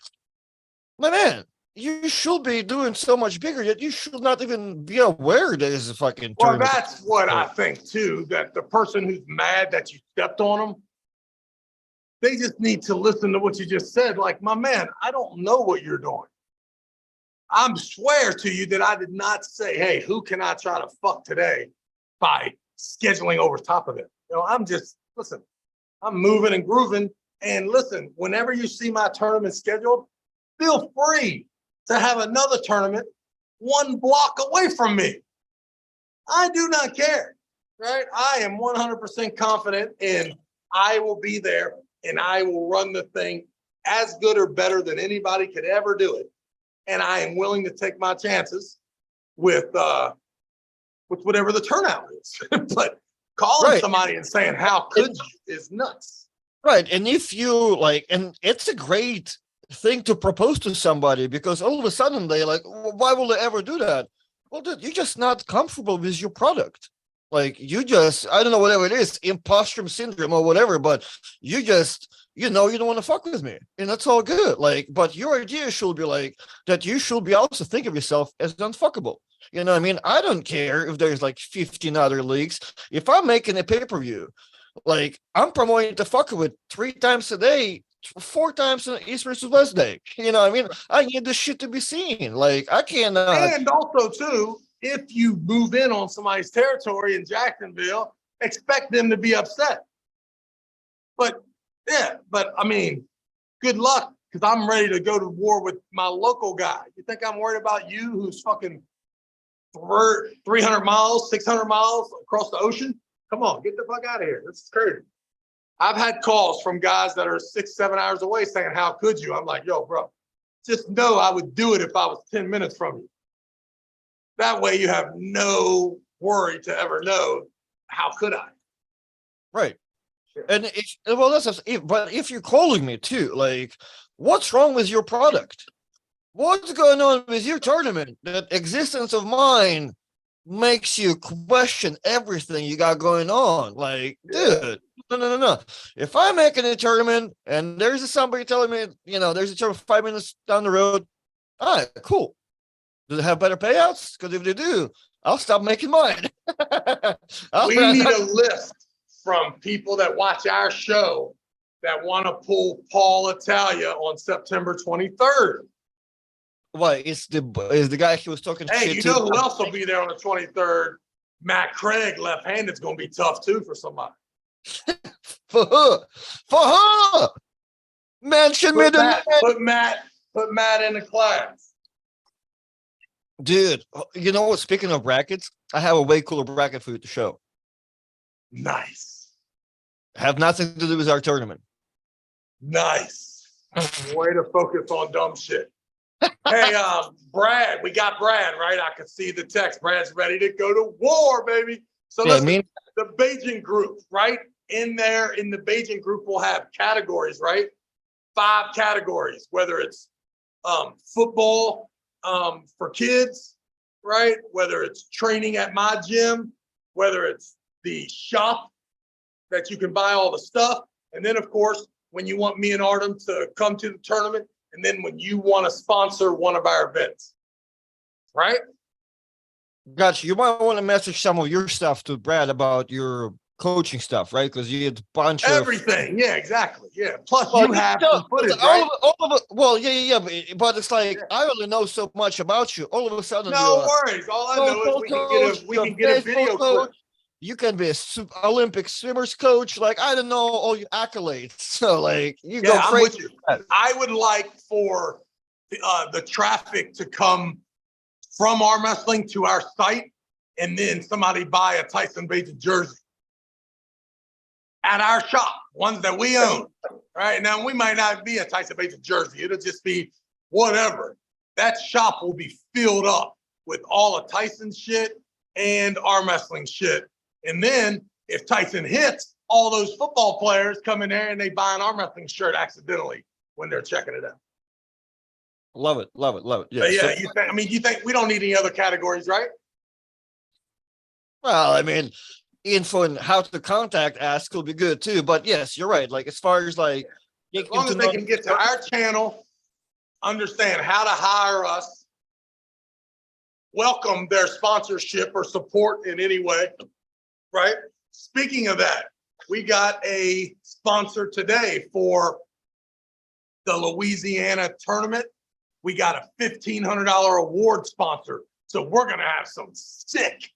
My man, you should be doing so much bigger that you should not even be aware there's a fucking tournament. Well, that's what I think too, that the person who's mad that you stepped on them, they just need to listen to what you just said. Like, my man, I don't know what you're doing. I swear to you that I did not say, hey, who can I try to fuck today by scheduling over top of it? You know, I'm just, listen, I'm moving and grooving. And listen, whenever you see my tournament scheduled, feel free to have another tournament 1 block away from me. I do not care, right? I am 100% confident and I will be there and I will run the thing as good or better than anybody could ever do it. And I am willing to take my chances with whatever the turnout is. But calling somebody and saying, how could you, is nuts. Right. And if you like, and it's a great thing to propose to somebody because all of a sudden they like, why will they ever do that? Well, dude, you're just not comfortable with your product. Like you just, I don't know, whatever it is, imposter syndrome or whatever, but you just, you don't want to fuck with me. And that's all good. Like, but your idea should be like that you should be also think of yourself as unfuckable. You know what I mean? I don't care if there's like 15 other leagues. If I'm making a pay-per-view, like I'm promoting the fucker with 3 times a day, 4 times on East versus West Day. You know what I mean? I need this shit to be seen. Like I can't. And also too, if you move in on somebody's territory in Jacksonville, expect them to be upset. But yeah, but I mean, good luck because I'm ready to go to war with my local guy. You think I'm worried about you who's fucking 300 miles, 600 miles across the ocean? Come on, get the fuck out of here. This is crazy. I've had calls from guys that are 6, 7 hours away saying, how could you? I'm like, yo, bro, just know I would do it if I was 10 minutes from you. That way you have no worry to ever know, how could I? Right. And but if you're calling me too, like, what's wrong with your product? What's going on with your tournament? That existence of mine makes you question everything you got going on. Like, dude, no. If I'm making a tournament and there's somebody telling me, there's a tournament 5 minutes down the road, all right, cool. Do they have better payouts? Because if they do, I'll stop making mine. We need a list from people that watch our show that want to pull Paul Italia on September 23rd. Why is the guy he was talking Hey, shit you to? know who else will be there on the 23rd? Matt Craig, left-handed, is going to be tough too for somebody. For her. Mention me the name. Put Matt in the class. Dude, you know what? Speaking of brackets, I have a way cooler bracket for you to show. Nice. Have nothing to do with our tournament. Nice. Way to focus on dumb shit. Hey, Brad, we got Brad, right? I could see the text. Brad's ready to go to war, baby. So listen, the Bagent group, right? In there, in the Bagent group, we'll have categories, right? 5 categories, whether it's football for kids, right? Whether it's training at my gym, whether it's the shop that you can buy all the stuff. And then, of course, when you want me and Artem to come to the tournament, and then when you want to sponsor one of our events, right? Gotcha. You might want to message some of your stuff to Brad about your coaching stuff, right? Because you had a bunch of everything. Yeah, exactly. Yeah. Plus, well, you have some footage, right? All of it. Well, yeah. But it's like I only know so much about you. All of a sudden, no worries. All I know is we can get a video clip. You can be an Olympic swimmers coach. Like, I don't know all your accolades. So, like, you go crazy. I'm with you. I would like for the traffic to come from arm wrestling to our site, and then somebody buy a Tyson Bagent jersey at our shop, ones that we own. Right now, we might not be a Tyson Bagent jersey. It'll just be whatever. That shop will be filled up with all of Tyson's shit and arm wrestling shit. And then if Tyson hits, all those football players come in there and they buy an arm wrestling shirt accidentally when they're checking it out. Love it. Yeah. But yeah, you think we don't need any other categories, right? Well, I mean, info and how to contact us will be good too. But yes, you're right. Like as far as like, as long as they can get to our channel, understand how to hire us, welcome their sponsorship or support in any way. Right. Speaking of that, we got a sponsor today for the Louisiana tournament. We got a $1,500 award sponsor. So we're going to have some sick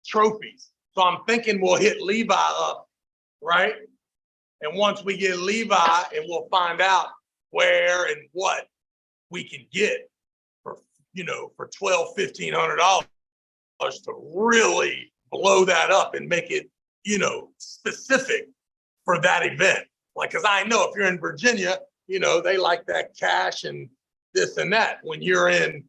trophies. So I'm thinking we'll hit Levi up, right? And once we get Levi, and we'll find out where and what we can get for, for $1,200-$1,500 to really blow that up and make it, specific for that event. Like, cause I know if you're in Virginia, they like that cash and this and that. When you're in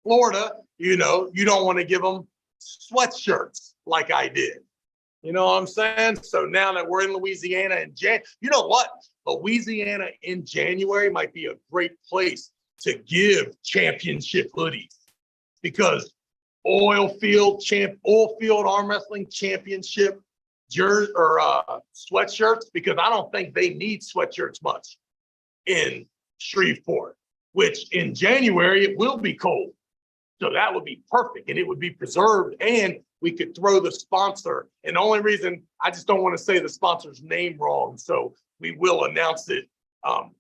Florida, you don't want to give them sweatshirts like I did. You know what I'm saying? So now that we're in Louisiana in you know what? Louisiana in January might be a great place to give championship hoodies, because oil field arm wrestling championship jersey or sweatshirts, because I don't think they need sweatshirts much in Shreveport, which in January it will be cold. So that would be perfect, and it would be preserved, and we could throw the sponsor. And the only reason, I just don't want to say the sponsor's name wrong, so we will announce it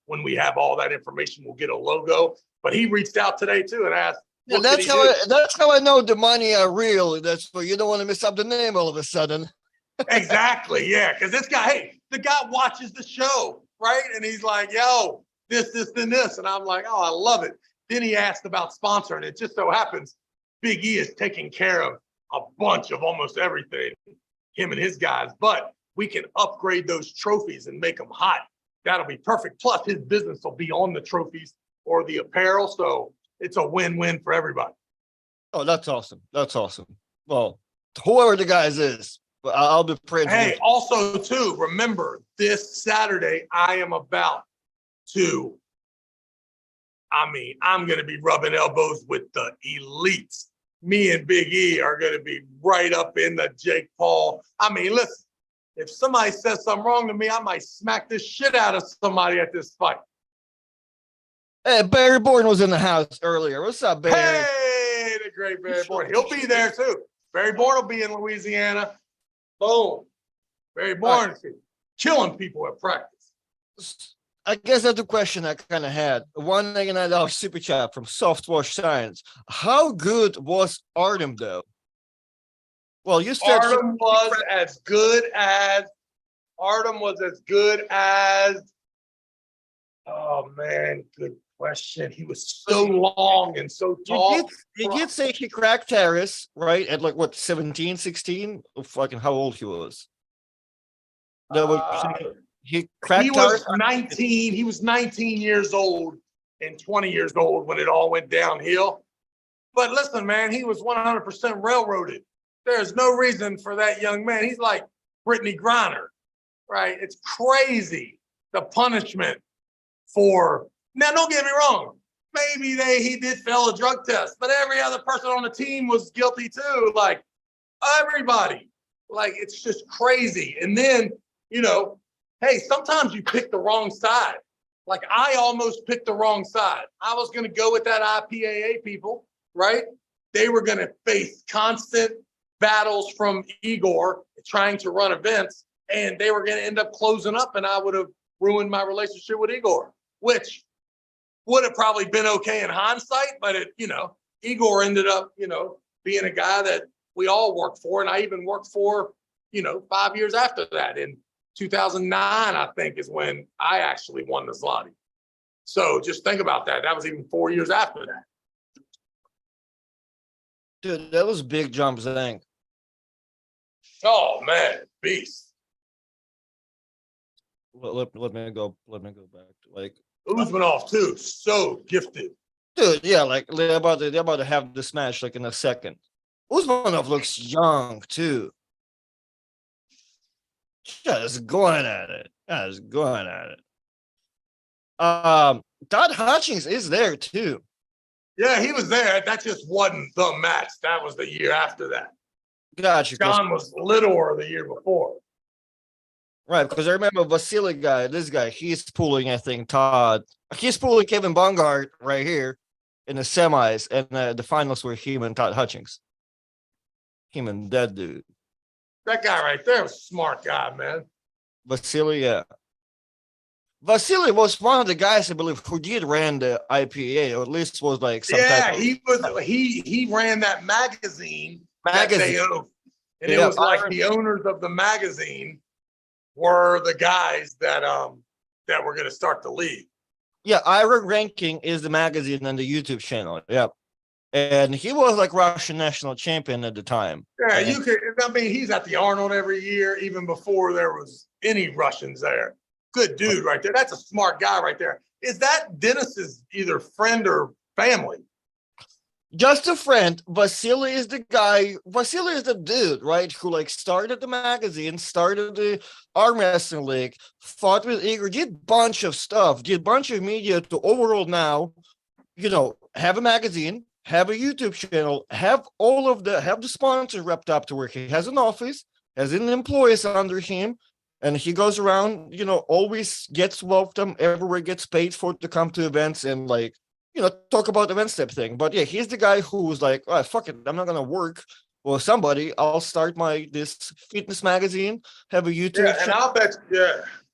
when we have all that information. We'll get a logo. But he reached out today too and asked, yeah, that's how I know the money are real. That's where you don't want to mess up the name all of a sudden. Exactly, yeah, because this guy, hey, the guy watches the show, right? And he's like, yo, this, and this. And I'm like, oh, I love it. Then he asked about sponsor, and it just so happens Big E is taking care of a bunch of almost everything, him and his guys. But we can upgrade those trophies and make them hot. That'll be perfect. Plus, his business will be on the trophies or the apparel. So it's a win-win for everybody. Oh, that's awesome. That's awesome. Well, whoever the guys is, I'll be praying. Hey, also too, remember this Saturday, I am about to, I'm going to be rubbing elbows with the elites. Me and Big E are going to be right up in the Jake Paul. Listen, if somebody says something wrong to me, I might smack the shit out of somebody at this fight. Hey, Barry Bourne was in the house earlier. What's up, Barry? Hey, the great Barry Bourne. He'll be there too. Barry Bourne will be in Louisiana. Boom. Barry Bourne killing people at practice. I guess that's the question I kind of had. $199 super chat from Softwash Science. How good was Artem though? Well, you said Artem was as good as. Oh man, good question. He was so long and so tall. You did say he cracked Harris, right? At like what, 17, 16? Fucking how old he was? He cracked Harris. 19. He was 19 years old and 20 years old when it all went downhill. But listen, man, he was 100% railroaded. There's no reason for that young man. He's like Brittany Griner, right? It's crazy, the punishment for. Now, don't get me wrong. Maybe he did fail a drug test, but every other person on the team was guilty too. Like everybody, like it's just crazy. And then, hey, sometimes you pick the wrong side. Like I almost picked the wrong side. I was going to go with that IPAA people, right? They were going to face constant battles from Igor trying to run events, and they were going to end up closing up, and I would have ruined my relationship with Igor, which would have probably been okay in hindsight, but Igor ended up, being a guy that we all worked for. And I even worked for, 5 years after that. In 2009, I think is when I actually won the Zloty. So just think about that. That was even 4 years after that. Dude, that was big jump, Zhang. Oh man, beast. Let me go back to like Usmanov too, so gifted. Dude, yeah, like they're about to have this match like in a second. Usmanov looks young too. Just going at it. Todd Hutchings is there too. Yeah, he was there. That just wasn't the match. That was the year after that. Gotcha. John was Lidor the year before. Right, because I remember Vasily this guy, he's pulling, I think, Todd. He's pulling Kevin Bungard right here in the semis, and the finals were him and Todd Hutchings. Him and that dude. That guy right there was a smart guy, man. Vasily, yeah. Vasily was one of the guys, I believe, who did ran the IPA, or at least was like some type of... he ran that magazine. That they owned. And it was like the owners of the magazine were the guys that were going to start the league. Yeah, Iron Ranking is the magazine and the YouTube channel. Yeah. And he was like Russian national champion at the time. Yeah, and you could. I mean, he's at the Arnold every year, even before there was any Russians there. Good dude right there. That's a smart guy right there. Is that Dennis's either friend or family? Just a friend. Vasily is the guy. Vasily is the dude, right? Who like started the magazine, started the arm wrestling league, fought with Igor, did a bunch of stuff, did a bunch of media to overall now, have a magazine, have a YouTube channel, have the sponsors wrapped up to where he has an office, has an employees under him, and he goes around, always gets welcome everywhere, gets paid for to come to events and talk about events type thing. But yeah, he's the guy who's like, oh, fuck it, I'm not gonna work for somebody. I'll start this fitness magazine, have a YouTube channel. And I'll bet,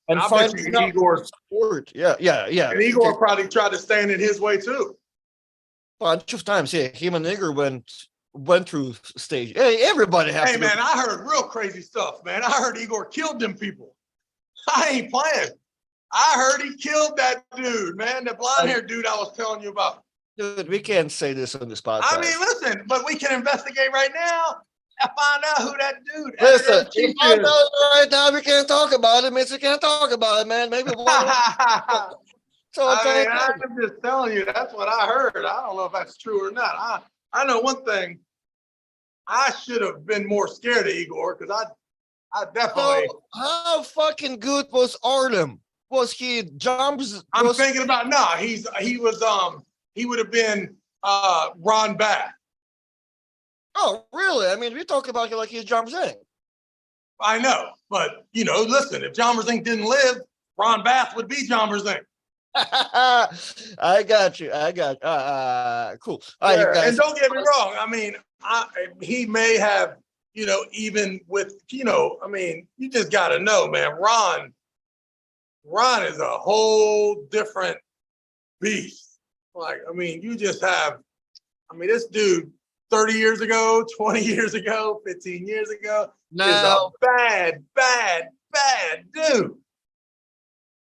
and I'll find bet you Igor support. Yeah. And Igor probably tried to stand in his way too. Bunch of times, yeah. Him and Igor went through stage. Hey, everybody has. Hey, man, I heard real crazy stuff, man. I heard Igor killed them people. I ain't playing. I heard he killed that dude, man. The blonde-haired dude I was telling you about. Dude, we can't say this on this podcast. I mean, listen, but we can investigate right now and find out who that dude is. Listen, if I know right now, we can't talk about it. We can't talk about it, man. Maybe one. So I'm just telling you, that's what I heard. I don't know if that's true or not. I know one thing. I should have been more scared of Igor because I definitely. So how fucking good was Artem? Was he jumps? I'm thinking about he would have been Ron Bath. Oh, really? I mean, we talk about him like he's John Zing. I know, but listen, if John Verzink didn't live, Ron Bath would be John Verzink. I got you. Cool. All right, guys. And don't get me wrong. I mean, he may have, even with, I mean, you just got to know, man. Ron is a whole different beast. Like, I mean, this dude 30 years ago, 20 years ago, 15 years ago is a bad dude.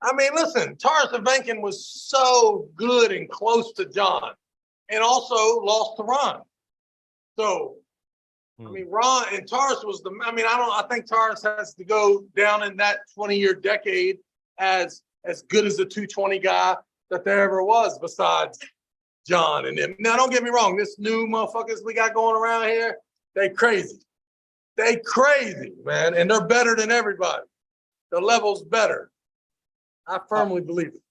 I mean, listen, Taras Avenkin was so good and close to John and also lost to Ron. So, I mean, Ron and Taras I think Taras has to go down in that 20-year decade as good as the 220 guy that there ever was besides John and them. Now, don't get me wrong. This new motherfuckers we got going around here, they crazy. They crazy, man. And they're better than everybody. The level's better. I firmly believe it.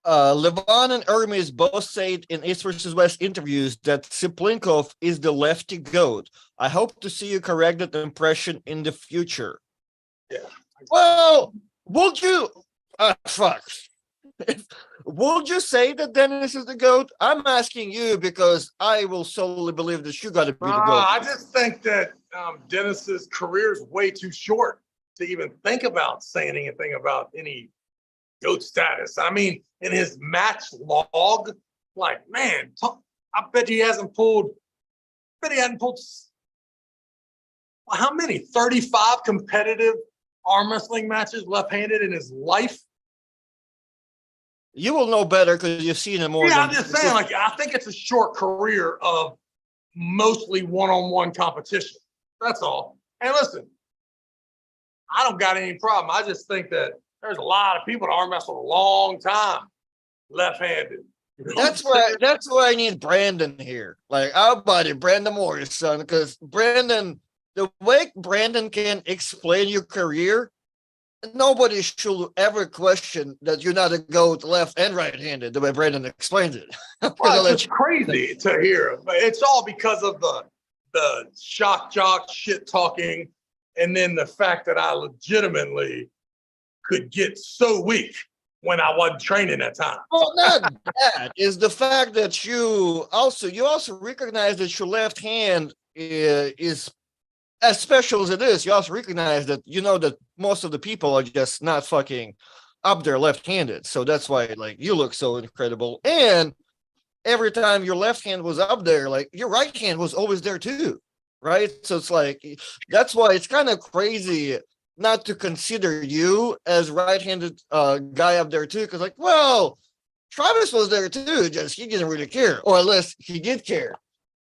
Levon and Hermes both said in East versus West interviews that Siplinkov is the lefty goat. I hope to see you correct that impression in the future. Yeah. Well, would you? Fuck. Would you say that Dennis is the GOAT? I'm asking you because I will solely believe that you got to be the GOAT. I just think that Dennis's career is way too short to even think about saying anything about any GOAT status. I mean, in his match log, like, man, I bet he hasn't pulled, how many? 35 competitive arm wrestling matches left-handed in his life? You will know better because you've seen him more. Yeah, I'm just saying, like, I think it's a short career of mostly one-on-one competition. That's all. And listen, I don't got any problem. I just think that there's a lot of people that arm wrestled a long time left-handed. That's why I need Brandon here. Like our buddy, Brandon Morris, son, because Brandon, the way Brandon can explain your career, nobody should ever question that you're not a GOAT left and right-handed, the way Brandon explains it. Well, it's just crazy to hear. But it's all because of the shock jock shit talking, and then the fact that I legitimately could get so weak when I wasn't training at time. Well, not that. Is the fact that you also recognize that your left hand is as special as it is. You also recognize that that most of the people are just not fucking up there left-handed. So that's why you look so incredible. And every time your left hand was up there, your right hand was always there too. Right. So it's that's why it's kind of crazy not to consider you as right-handed guy up there too, because like, well, Travis was there too, just he didn't really care, or at least he did care,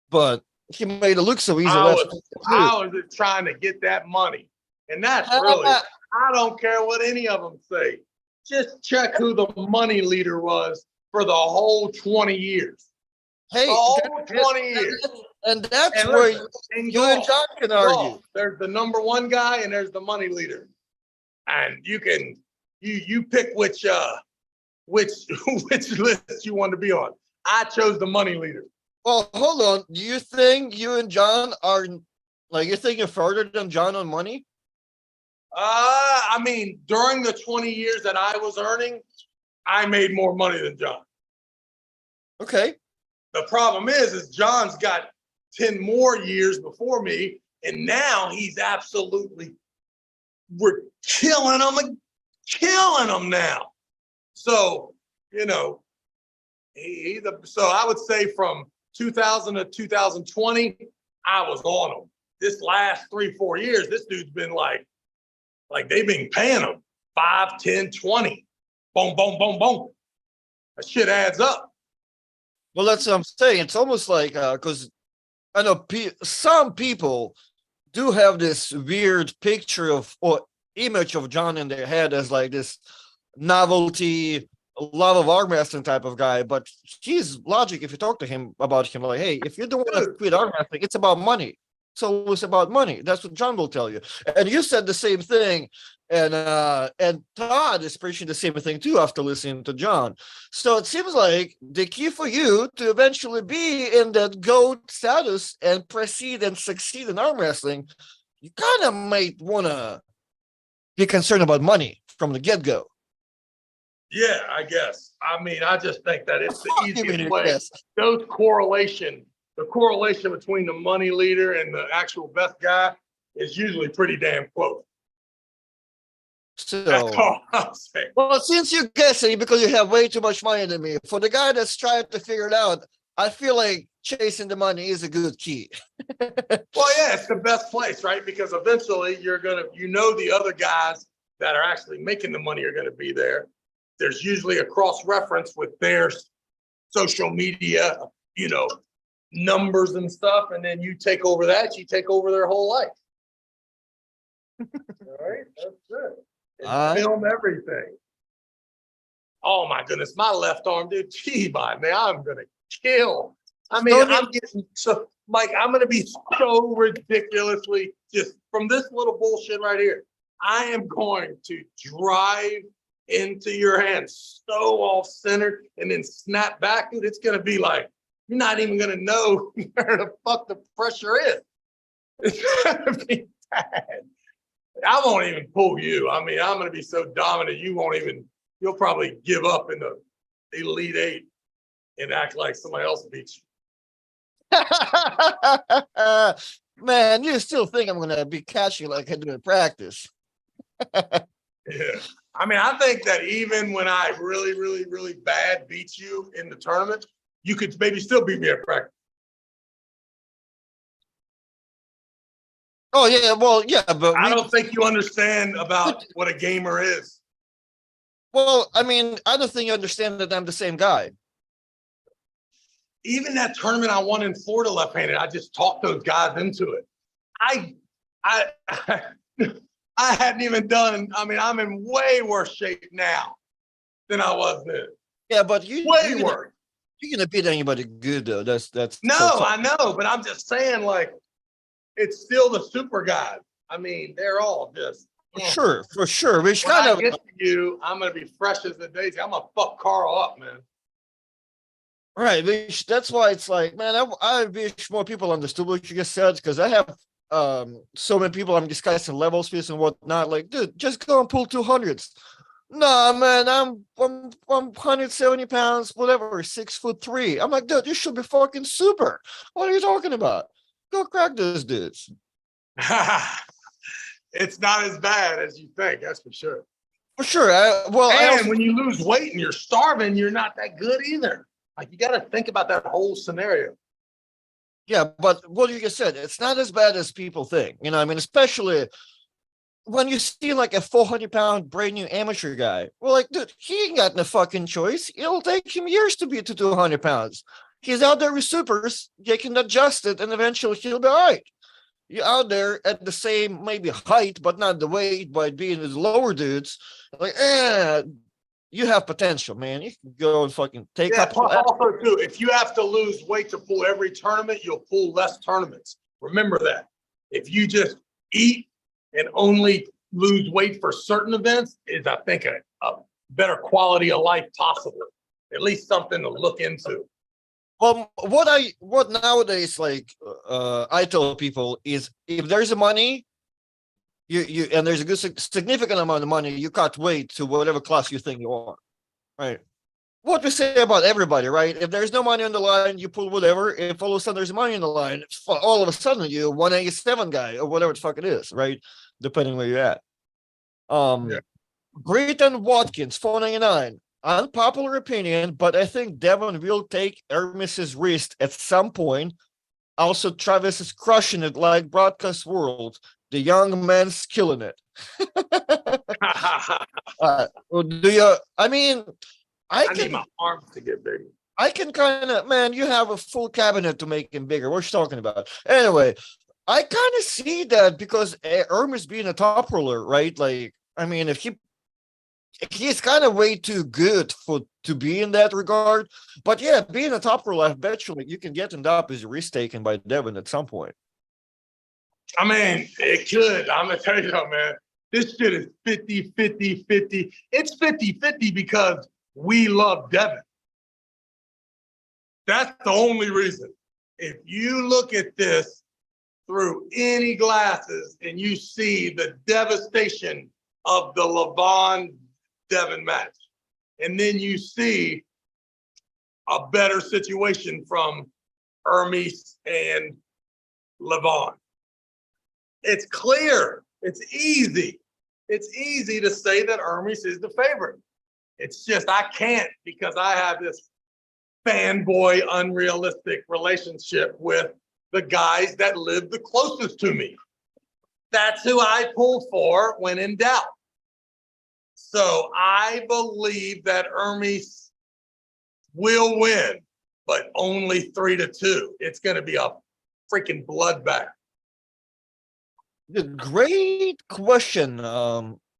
but he made it look so easy. I was just trying to get that money. And that's really, I don't care what any of them say. Just check who the money leader was for the whole 20 years. Hey, the whole 20 years. And that's And where listen, you and John can argue. There's the number one guy and there's the money leader. And you can, you pick which list you want to be on. I chose the money leader. Well, hold on. Do you think you and John are like you're thinking further than John on money? I mean, during the 20 years that I was earning, I made more money than John. Okay. The problem is John's got 10 more years before me, and now he's absolutely, we're killing him now. So, you know, so I would say from 2000 to 2020, I was on him. This last 3-4 years, this dude's been like they've been paying him 5, 10, 20. Boom, boom, boom, boom. That shit adds up. Well, that's what I'm saying. It's almost like, because I know some people do have this weird picture of or image of John in their head as like this novelty, love of arm wrestling type of guy. But he's logic if you talk to him about him, like, hey, if you don't want to quit arm wrestling, it's about money. So it's about money. That's what John will tell you. And you said the same thing. And Todd is preaching the same thing too after listening to John. So it seems like the key for you to eventually be in that GOAT status and proceed and succeed in arm wrestling, you kind of might want to be concerned about money from the get-go. Yeah, I guess. I mean, I just think that it's the easiest way. Those the correlation between the money leader and the actual best guy is usually pretty damn close. So, that's all I'm saying. Well, since you're guessing because you have way too much money than me, for the guy that's trying to figure it out, I feel like chasing the money is a good key. Well, yeah, it's the best place, right? Because eventually the other guys that are actually making the money are going to be there. There's usually a cross-reference with their social media, numbers and stuff, and then you take over that, you take over their whole life. All right, that's it. Film everything. Oh my goodness, my left arm, dude. Gee, man, I'm gonna kill. I mean, I'm getting so Mike, I'm gonna be so ridiculously just from this little bullshit right here. I am going to drive into your hand so off center and then snap back, dude. It's gonna be like you're not even gonna know where the fuck the pressure is. It's gonna be bad. I won't even pull you. I mean, I'm gonna be so dominant, you'll probably give up in the Elite Eight and act like somebody else beats you. Man, you still think I'm gonna be catching like I do in practice. Yeah. I mean, I think that even when I really, really, really bad beat you in the tournament, you could maybe still beat me at practice. Oh, yeah, well, yeah, but I don't think you understand about what a gamer is. Well, I mean, I don't think you understand that I'm the same guy. Even that tournament I won in Florida left-handed, I just talked those guys into it. I hadn't even done, I mean, I'm in way worse shape now than I was then. Yeah, but you're gonna beat anybody good though. That's I know, but I'm just saying, like, it's still the super guys. I mean, they're all just for sure. Which when kind I get to you, I'm gonna be fresh as the daisy. I'm gonna fuck Carl up, man. Right, which that's why it's like, man, I wish more people understood what you just said, because I have so many people I'm discussing levels with and whatnot. Like, dude, just go and pull 200s. Nah, man, I'm 170 pounds, whatever, 6'3". I'm like, dude, you should be fucking super. What are you talking about? Go crack those dudes. It's not as bad as you think, that's for sure. For sure. When you lose weight and you're starving, you're not that good either. Like, you got to think about that whole scenario. Yeah, but what you just said, it's not as bad as people think. I mean, especially when you see like a 400-pound brand new amateur guy, well, like, dude, he ain't got no fucking choice. It'll take him years to be to 200 pounds. He's out there with supers, they can adjust it, and eventually he'll be all right. You're out there at the same maybe height, but not the weight, by being with lower dudes. Like, you have potential, man. You can go and fucking take Yeah, up. plus also too, if you have to lose weight to pull every tournament, you'll pull less tournaments. Remember that. If you just eat and only lose weight for certain events, is I think a better quality of life possible. At least something to look into. Well, what nowadays, like, I tell people is, if there's a money, you and there's a good significant amount of money, you cut weight to whatever class you think you are, right? What we say about everybody, right? If there's no money on the line, you pull whatever. If all of a sudden there's money on the line, all of a sudden you're 187 guy or whatever the fuck it is, right? Depending where you're at. Yeah. Britton Watkins, 499. Unpopular opinion, but I think Devon will take Hermes's wrist at some point. Also, Travis is crushing it like broadcast world. The young man's killing it. Do you? I mean, I need my arms to get bigger. I can kind of, man, you have a full cabinet to make him bigger. What you talking about? Anyway, I kind of see that because Hermes being a top roller, right? Like, I mean, if he's kind of way too good to be in that regard. But yeah, being a top roller, eventually you can get him up as risk taken by Devon at some point. I mean, it could. I'm going to tell you though, man, this shit is 50, 50, 50. It's 50, 50 because we love Devon. That's the only reason. If you look at this through any glasses and you see the devastation of the Levon Devon match, and then you see a better situation from Hermes and Levon, it's clear. It's easy. It's easy to say that Hermes is the favorite. It's just I can't, because I have this fanboy, unrealistic relationship with the guys that live the closest to me. That's who I pull for when in doubt. So I believe that Hermes will win, but only 3-2. It's going to be a freaking bloodbath. Great question.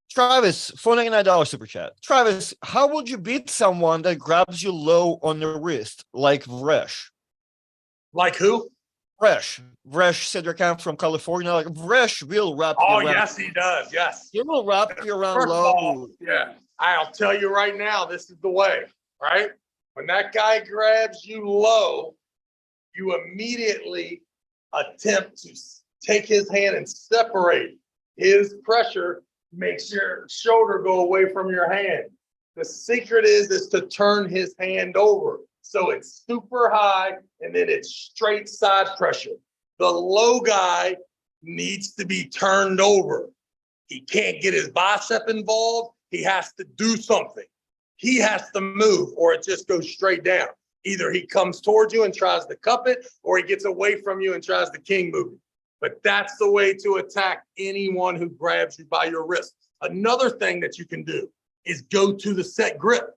Travis, $499 super chat. Travis, how would you beat someone that grabs you low on the wrist, like Vresh? Like who? Vresh Cedric from California. Like Vresh will wrap you around. Yes, he does. Yes. He will wrap you around First of low. all, yeah. I'll tell you right now, this is the way, right? When that guy grabs you low, you immediately attempt to take his hand and separate. His pressure makes your shoulder go away from your hand. The secret is to turn his hand over. So it's super high and then it's straight side pressure. The low guy needs to be turned over. He can't get his bicep involved. He has to do something. He has to move or it just goes straight down. Either he comes towards you and tries to cup it, or he gets away from you and tries to king move it. But that's the way to attack anyone who grabs you by your wrist. Another thing that you can do is go to the set grip.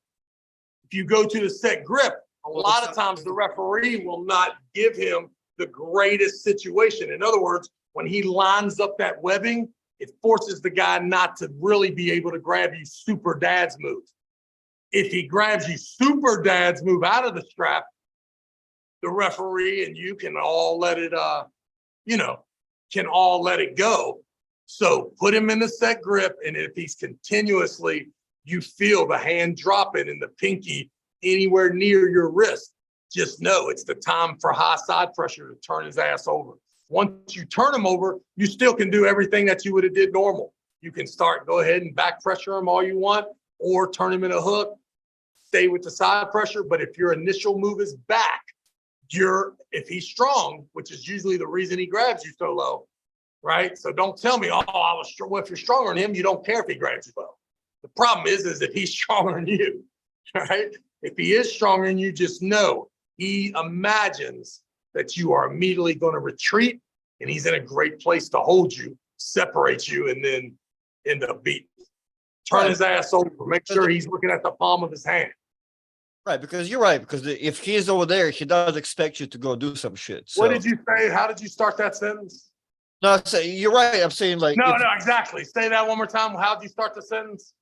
If you go to the set grip, a lot of times the referee will not give him the greatest situation. In other words, when he lines up that webbing, it forces the guy not to really be able to grab you super dad's move. If he grabs you super dad's move out of the strap, the referee and you can all let it, can all let it go. So put him in the set grip, and if he's continuously, you feel the hand dropping and the pinky anywhere near your wrist, just know it's the time for high side pressure to turn his ass over. Once you turn him over, you still can do everything that you would have did normal. You can go ahead and back pressure him all you want, or turn him in a hook, stay with the side pressure. But if your initial move is back, if he's strong, which is usually the reason he grabs you so low, right? So don't tell me, I was strong. Well, if you're stronger than him, you don't care if he grabs you low. The problem is if he's stronger than you, right? If he is stronger than you, just know he imagines that you are immediately going to retreat, and he's in a great place to hold you, separate you, and then end up beating. Turn his ass over. Make sure he's looking at the palm of his hand. Right, because you're right. Because if he's over there, he does expect you to go do some shit. So. What did you say? How did you start that sentence? No, I'm saying, you're right. I'm saying like no, exactly. Say that one more time. How did you start the sentence?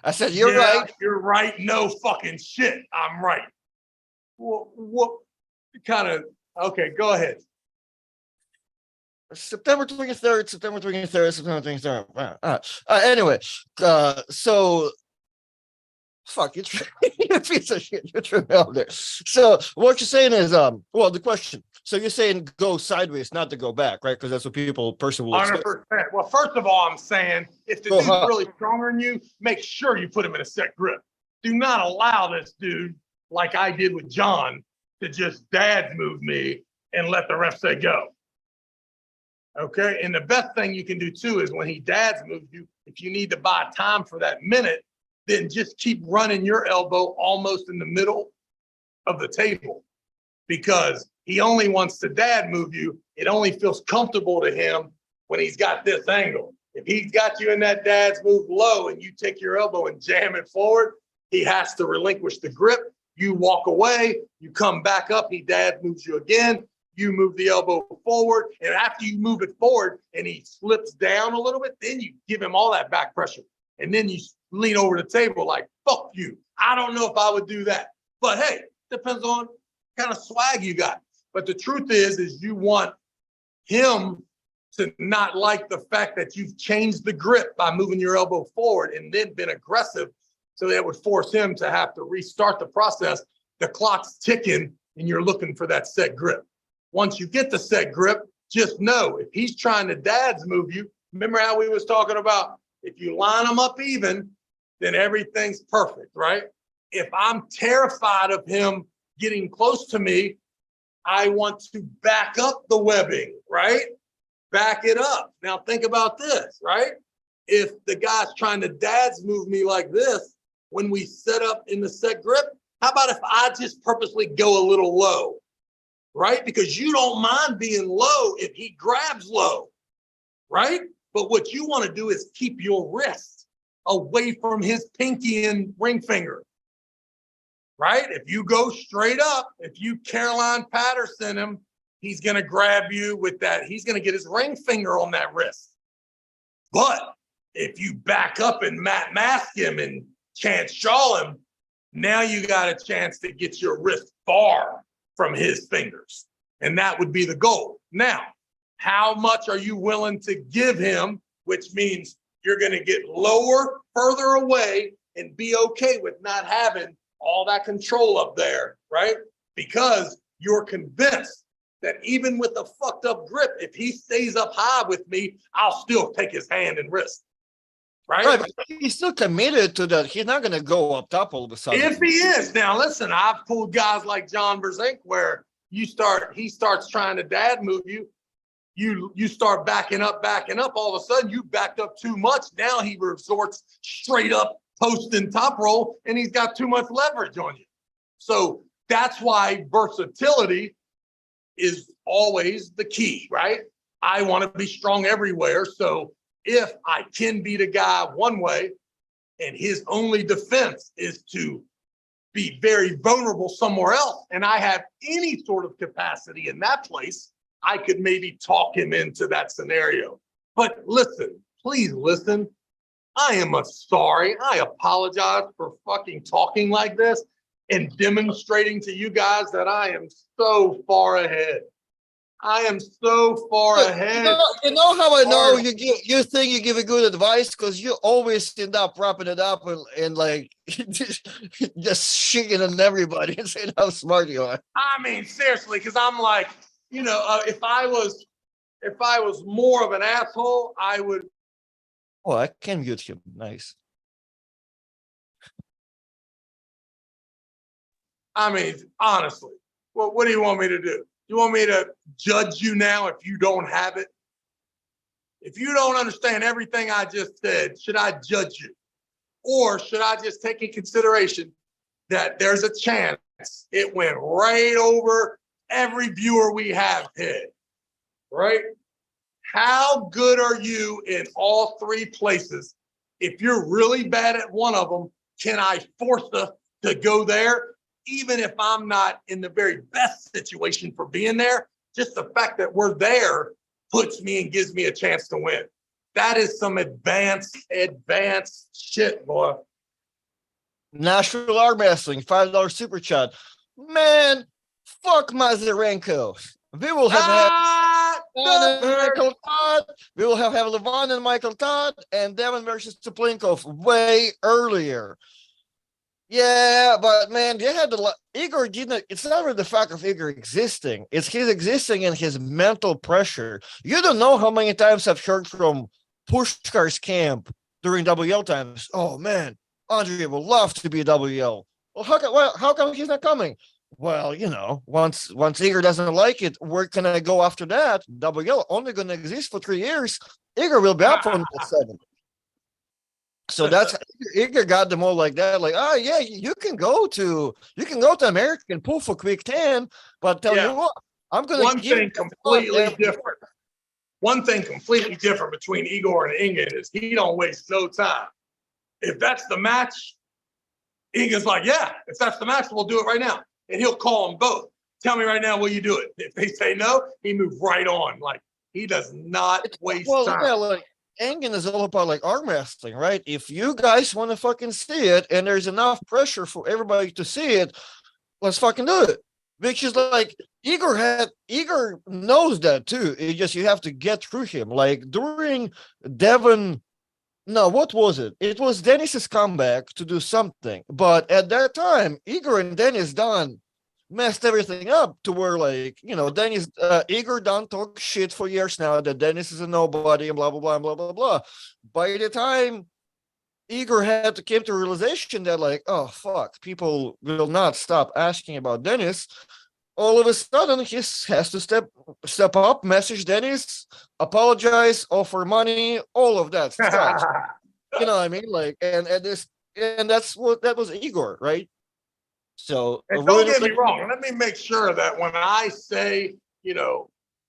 I said you're right. You're right. No fucking shit. I'm right. What kind of? Okay, go ahead. September 23rd, September 23rd, September 23rd. Anyway, so fuck you, you piece of shit. You're tripping out there. So what you're saying is, well, the question. So you're saying go sideways, not to go back, right? Because that's what person will 100%. Well, first of all, I'm saying if the dude's really stronger than you, make sure you put him in a set grip. Do not allow this dude, like I did with John, to just dad move me and let the ref say go. Okay, and the best thing you can do too is when he dads moves you, if you need to buy time for that minute, then just keep running your elbow almost in the middle of the table, because he only wants to dad move you. It only feels comfortable to him when he's got this angle. If he's got you in that dad's move low and you take your elbow and jam it forward, he has to relinquish the grip. You walk away, you come back up, he dad moves you again. You move the elbow forward, and after you move it forward and he slips down a little bit, then you give him all that back pressure. And then you lean over the table like, fuck you. I don't know if I would do that. But hey, depends on kind of swag you got. But the truth is you want him to not like the fact that you've changed the grip by moving your elbow forward and then been aggressive. So that would force him to have to restart the process. The clock's ticking and you're looking for that set grip. Once you get the set grip, just know if he's trying to dad's move you, remember how we was talking about if you line them up even, then everything's perfect, right? If I'm terrified of him getting close to me, I want to back up the webbing, right? Back it up. Now think about this, right? If the guy's trying to dad's move me like this, when we set up in the set grip, how about if I just purposely go a little low? Right? Because you don't mind being low if he grabs low, right? But what you want to do is keep your wrist away from his pinky and ring finger, right? If you go straight up, if you Caroline Patterson him, he's going to grab you with that. He's going to get his ring finger on that wrist. But if you back up and mask him and chance shawl him, now you got a chance to get your wrist far from his fingers. And that would be the goal. Now, how much are you willing to give him, which means you're going to get lower, further away, and be okay with not having all that control up there, right? Because you're convinced that even with a fucked up grip, if he stays up high with me, I'll still take his hand and wrist. Right? But he's still committed to that. He's not going to go up top all of a sudden. If he is. Now, listen, I've pulled guys like John Verzink where he starts trying to dad move you. You start backing up. All of a sudden, you backed up too much. Now he resorts straight up post and top roll, and he's got too much leverage on you. So that's why versatility is always the key, right? I want to be strong everywhere. So if I can beat a guy one way and his only defense is to be very vulnerable somewhere else, and I have any sort of capacity in that place, I could maybe talk him into that scenario. But listen, please listen. I am sorry. I apologize for fucking talking like this and demonstrating to you guys that I am so far ahead. I am so far ahead. You know how I know you think you give a good advice? Because you always end up wrapping it up and like just shitting on everybody and saying how smart you are. I mean, seriously, because I'm like, if I was more of an asshole, I would. Oh, I can mute him. Nice. I mean, honestly, what do you want me to do? You want me to judge you now if you don't have it? If you don't understand everything I just said, should I judge you? Or should I just take in consideration that there's a chance it went right over every viewer we have head, right? how good are you in all three places? If you're really bad at one of them, can I force us to go there? Even if I'm not in the very best situation for being there, just the fact that we're there puts me and gives me a chance to win. That is some advanced shit, boy. Nashville Arm Wrestling, $5 super chat. Man, fuck Mazarenko. We will have Levon and Michael Todd. We will have Levon and Michael Todd and Devin versus Tuplinkov way earlier. Yeah, but man, they had Igor didn't. It's not really the fact of Igor existing. It's his existing and his mental pressure. You don't know how many times I've heard from Pushkar's camp during WL times. Oh man, Andre would love to be a WL. Well, how come he's not coming? Well, once Igor doesn't like it, where can I go after that? WL only going to exist for 3 years. Igor will be up for 7. So that's Igor got them all like that. Like, oh yeah, you can go to American pool for quick 10, but tell you what, I'm gonna one thing completely different. One thing completely different between Igor and Ingen is he don't waste no time. If that's the match, Ingen's like, yeah, if that's the match, we'll do it right now. And he'll call them both. Tell me right now, will you do it? If they say no, he moves right on. Like he does not waste time. Yeah, like Engen is all about like arm wrestling, right? If you guys want to fucking see it and there's enough pressure for everybody to see it, let's fucking do it. Which is like Igor knows that too. It just you have to get through him. Like during Devon, no, what was it? It was Dennis's comeback to do something. But at that time, Igor and Dennis done messed everything up to where like, Dennis, Igor done talk shit for years now that Dennis is a nobody and blah, blah, blah, blah, blah, blah. By the time Igor came to realization that like, oh, fuck, people will not stop asking about Dennis. All of a sudden, he has to step up, message Dennis, apologize, offer money, all of that stuff. You know what I mean? Like, and that was Igor, right? So and don't get me wrong. Let me make sure that when I say,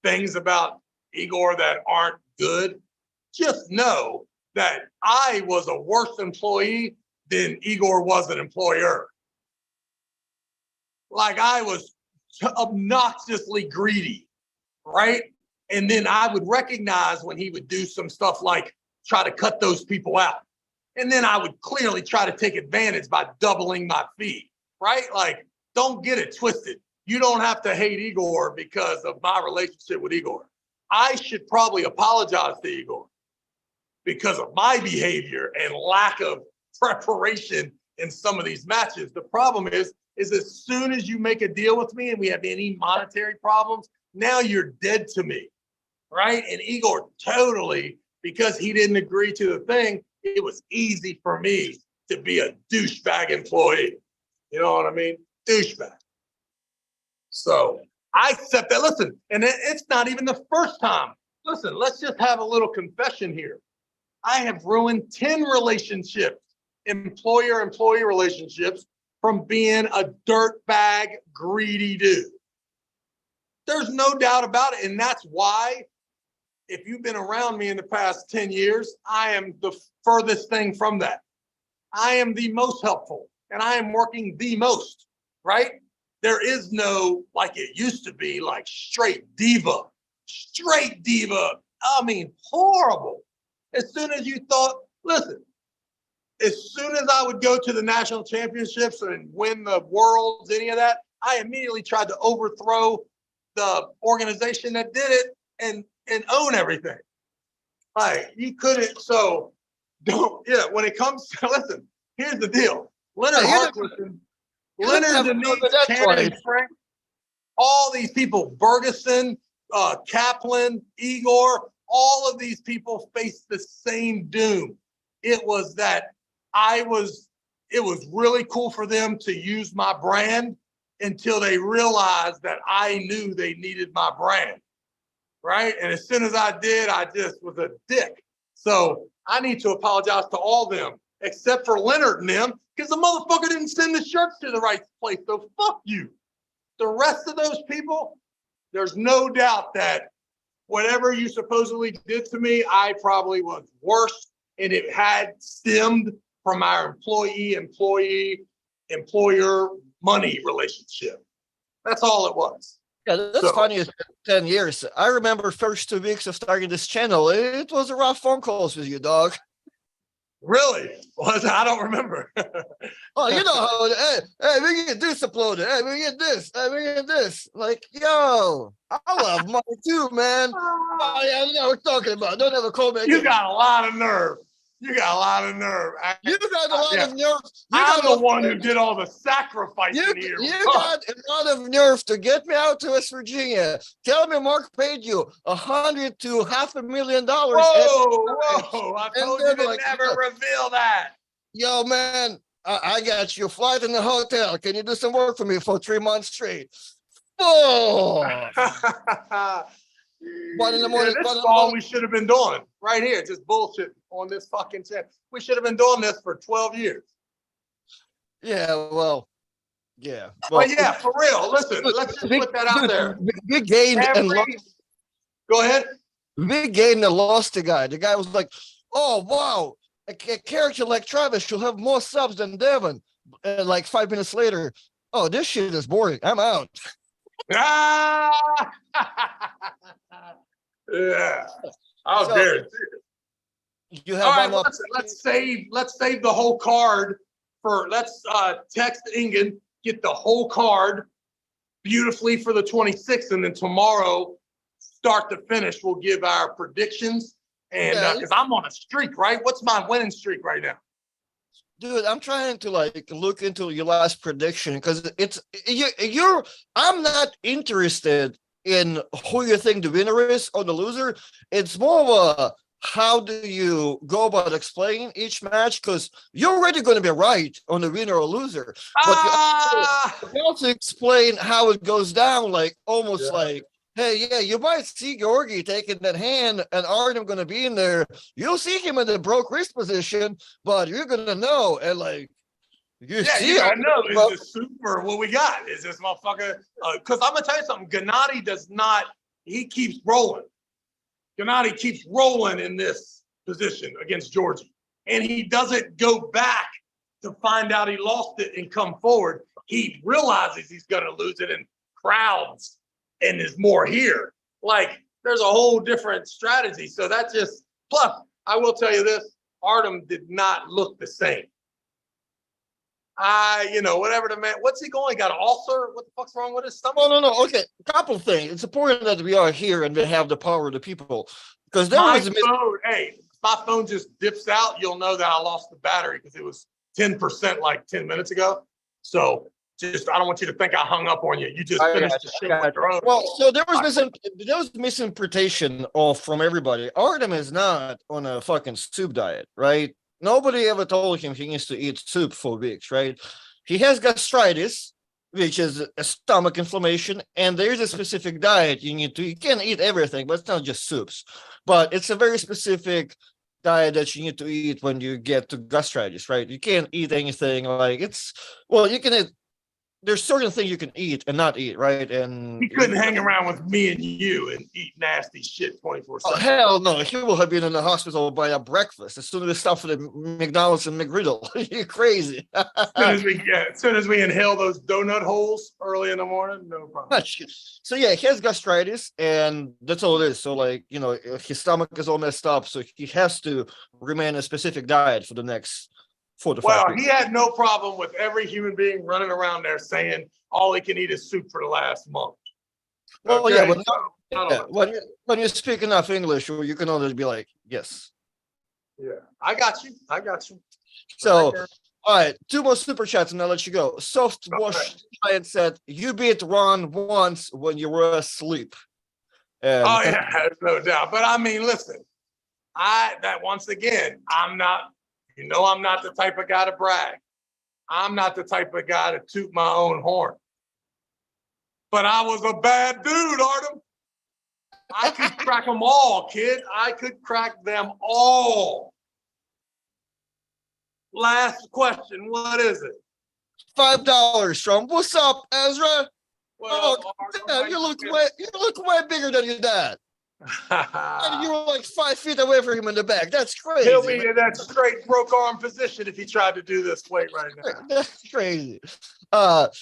things about Igor that aren't good, just know that I was a worse employee than Igor was an employer. Like I was obnoxiously greedy, right? And then I would recognize when he would do some stuff like try to cut those people out. And then I would clearly try to take advantage by doubling my fee, right? Like, don't get it twisted. You don't have to hate Igor because of my relationship with Igor. I should probably apologize to Igor because of my behavior and lack of preparation in some of these matches. The problem is as soon as you make a deal with me and we have any monetary problems, now you're dead to me, right? And Igor totally, because he didn't agree to the thing, it was easy for me to be a douchebag employee. You know what I mean? Douchebag. So I accept that. Listen, and it's not even the first time. Listen, let's just have a little confession here. I have ruined 10 relationships, employer-employee relationships, from being a dirtbag, greedy dude. There's no doubt about it. And that's why, if you've been around me in the past 10 years, I am the furthest thing from that. I am the most helpful, and I am working the most, right? There is no, like it used to be, like straight diva. I mean, horrible. As soon as you thought, listen, as soon as I would go to the national championships and win the worlds, any of that, I immediately tried to overthrow the organization that did it and own everything. Like, you couldn't, so when it comes to, listen, here's the deal. Leonard Harkless, Leonard Denise, Cannon, Frank, all these people, Ferguson, Kaplan, Igor, all of these people faced the same doom. It was that it was really cool for them to use my brand until they realized that I knew they needed my brand, right? And as soon as I did, I just was a dick. So I need to apologize to all of them, except for Leonard and them, because the motherfucker didn't send the shirts to the right place, so fuck you. The rest of those people, there's no doubt that whatever you supposedly did to me, I probably was worse, and it had stemmed from our employer money relationship. That's all it was. Yeah, that's So- funny. It's been 10 years. I remember first 2 weeks of starting this channel. It was a rough phone calls with you, dog. Really? Was I don't remember. Oh, you know how hey, we get this uploaded. Hey, we get this. Hey, we get this. Like, yo, I love money too, man. Oh, yeah, you know what we're talking about. Don't ever call me. You got a lot of nerve. You got a lot of nerve. You got a lot Yeah. of nerve. I'm the one who did all the sacrificing here. You got a lot of nerve to get me out to West Virginia. Tell me Mark paid you $100,000 to $500,000. Whoa! I And told they're you to like, never "Look, reveal that. yo, man, I got you a flight in the hotel. Can you do some work for me for 3 months straight? Oh, 1 in the morning. Yeah, this 1 in is the all morning. we should have been doing right here. Just bullshit on this fucking channel. We should have been doing this for 12 years. Yeah, well, yeah. Well, But yeah, for real. Listen, let's just put that out there. We gained and lost. Go ahead. We gained and lost the guy. The guy was like, oh, wow, a character like Travis should have more subs than Devin. And like 5 minutes later, oh, this shit is boring. I'm out. Ah! Yeah. How So- dare you. You All have right, one up. let's save the whole card for let's text Ingen, get the whole card beautifully for the 26th, and then tomorrow, start to finish, we'll give our predictions. And Yeah. because I'm on a streak, right? What's my winning streak right now? Dude, I'm trying to like look into your last prediction because I'm not interested in who you think the winner is or the loser. It's more of a how do you go about explaining each match, because you're already going to be right on the winner or loser, but you also explain how it goes down, like almost like, hey, yeah, you might see Georgi taking that hand and Artem going to be in there. You'll see him in the broke wrist position, but you're going to know. And like, you gotta know, is this super what we got? Is this motherfucker? Because I'm gonna tell you something. Gennady does not. He keeps rolling. Gennady keeps rolling in this position against Georgie, and he doesn't go back to find out he lost it and come forward. He realizes he's gonna lose it and crowds and is more here. Like there's a whole different strategy. So that just plus, I will tell you this: Artem did not look the same. Whatever the man, what's he going? He got an ulcer? What the fuck's wrong with his stomach? No. Okay, a couple of things. It's important that we are here and we have the power of the people. Because there My was a phone, hey, my phone just dips out. You'll know that I lost the battery because it was 10% like 10 minutes ago. So just, I don't want you to think I hung up on you. You just finished the show on your own. Well, so there was misinterpretation from everybody. Artem is not on a fucking soup diet, right? Nobody ever told him he needs to eat soup for weeks, right? He has gastritis, which is a stomach inflammation, and there's a specific diet you need to. You can't eat everything, but it's not just soups. But it's a very specific diet that you need to eat when you get to gastritis, right? You can't eat anything like you can eat. There's certain things you can eat and not eat, right? And he couldn't hang around with me and you and eat nasty shit 24/7. Oh, hell no. He will have been in the hospital by a breakfast as soon as we stop for the McDonald's and McGriddle. You're crazy. As soon as we inhale those donut holes early in the morning, no problem. So yeah, he has gastritis and that's all it is. So like, his stomach is all messed up. So he has to remain a specific diet for the next 4 to 5 Well, weeks. he had no problem with every human being running around there saying all he can eat is soup for the last month. Well, Okay, yeah, but so, when you speak enough English, you can only be like, yes. yeah, I got you. So, all right, 2 more super chats and I'll let you go. Soft Wash Giant said, you beat Ron once when you were asleep. And Oh yeah, no doubt. But I mean, listen, once again, I'm not the type of guy to brag. I'm not the type of guy to toot my own horn. But I was a bad dude, Artem. I could crack them all, kid. I could crack them all. Last question, what is it? $5 from what's up, Ezra? Well, Damn, you look way bigger than your dad. And you were like 5 feet away from him in the back. That's crazy. He'll be in that straight broke arm position if he tried to do this weight right now. That's crazy.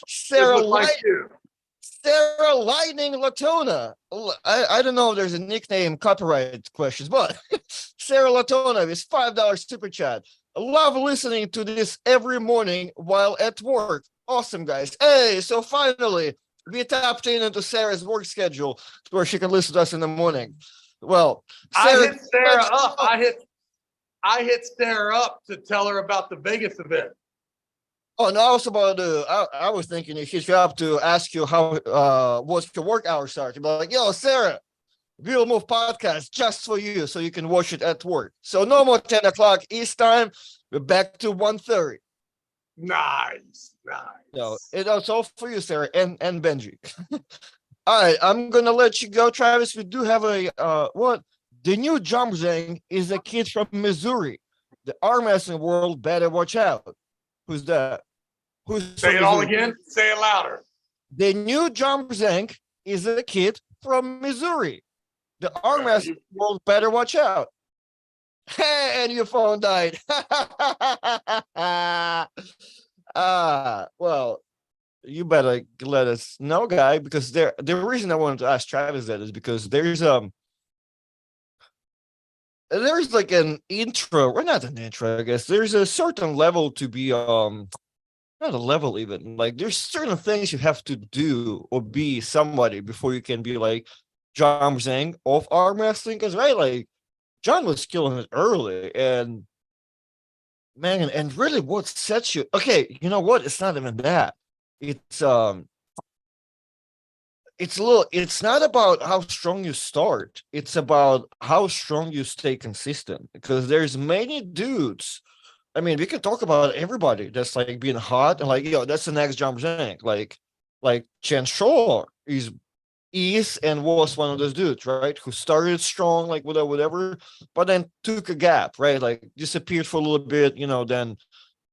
Sarah Lightning Latona. I don't know if there's a nickname copyright questions, but Sarah Latona is $5 super chat. I love listening to this every morning while at work. Awesome, guys. Hey, so finally, we tapped into Sarah's work schedule where she can listen to us in the morning. Well, Sarah, I hit Sarah up. I hit Sarah up to tell her about the Vegas event. Oh, no, I was about to, I was thinking if she's up to ask you how, what's your work hours start. You'd be like, yo, Sarah, Real Move podcast just for you so you can watch it at work. So no more 10 o'clock East time. We're back to 1:30. Nice. No, it's all for you, Sarah and Benji. All right, I'm gonna let you go, Travis. We do have a what? The new jump zang is a kid from Missouri. The arm wrestling world better watch out. Who's that? Say it all again. Say it louder. The new jump zang is a kid from Missouri. The arm wrestling world better watch out. Hey, and your phone died. Well, you better let us know, guy, because the reason I wanted to ask Travis that is because there's like an intro, or not an intro, I guess. There's a certain level to be not a level even, like there's certain things you have to do or be somebody before you can be like John Zhang of arm wrestling, because right, like John was killing it early, and man, and really what sets you, okay, you know what, it's not even that. It's it's not about how strong you start, it's about how strong you stay consistent, because there's many dudes. I mean, we can talk about everybody that's like being hot and like, yo, that's the next John Zhang. Like Chen Shaw is and was one of those dudes, right? Who started strong, like whatever, but then took a gap, right? Like disappeared for a little bit, then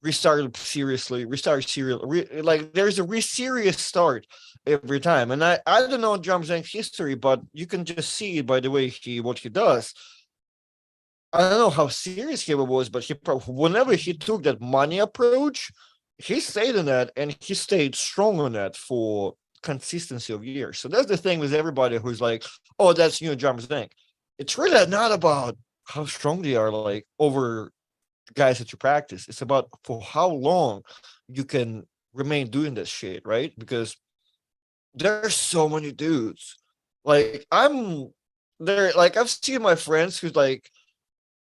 restarted seriously, like there's a serious start every time. And I don't know John Zhang's history, but you can just see it by the way what he does. I don't know how serious he was, but whenever he took that money approach, he stayed in that and he stayed strong on that for consistency of years. So that's the thing with everybody who's like, oh, that's new John Zhang. It's really not about how strong they are, like over guys that you practice. It's about for how long you can remain doing this shit, right? Because there's so many dudes. Like I'm there, like I've seen my friends who's like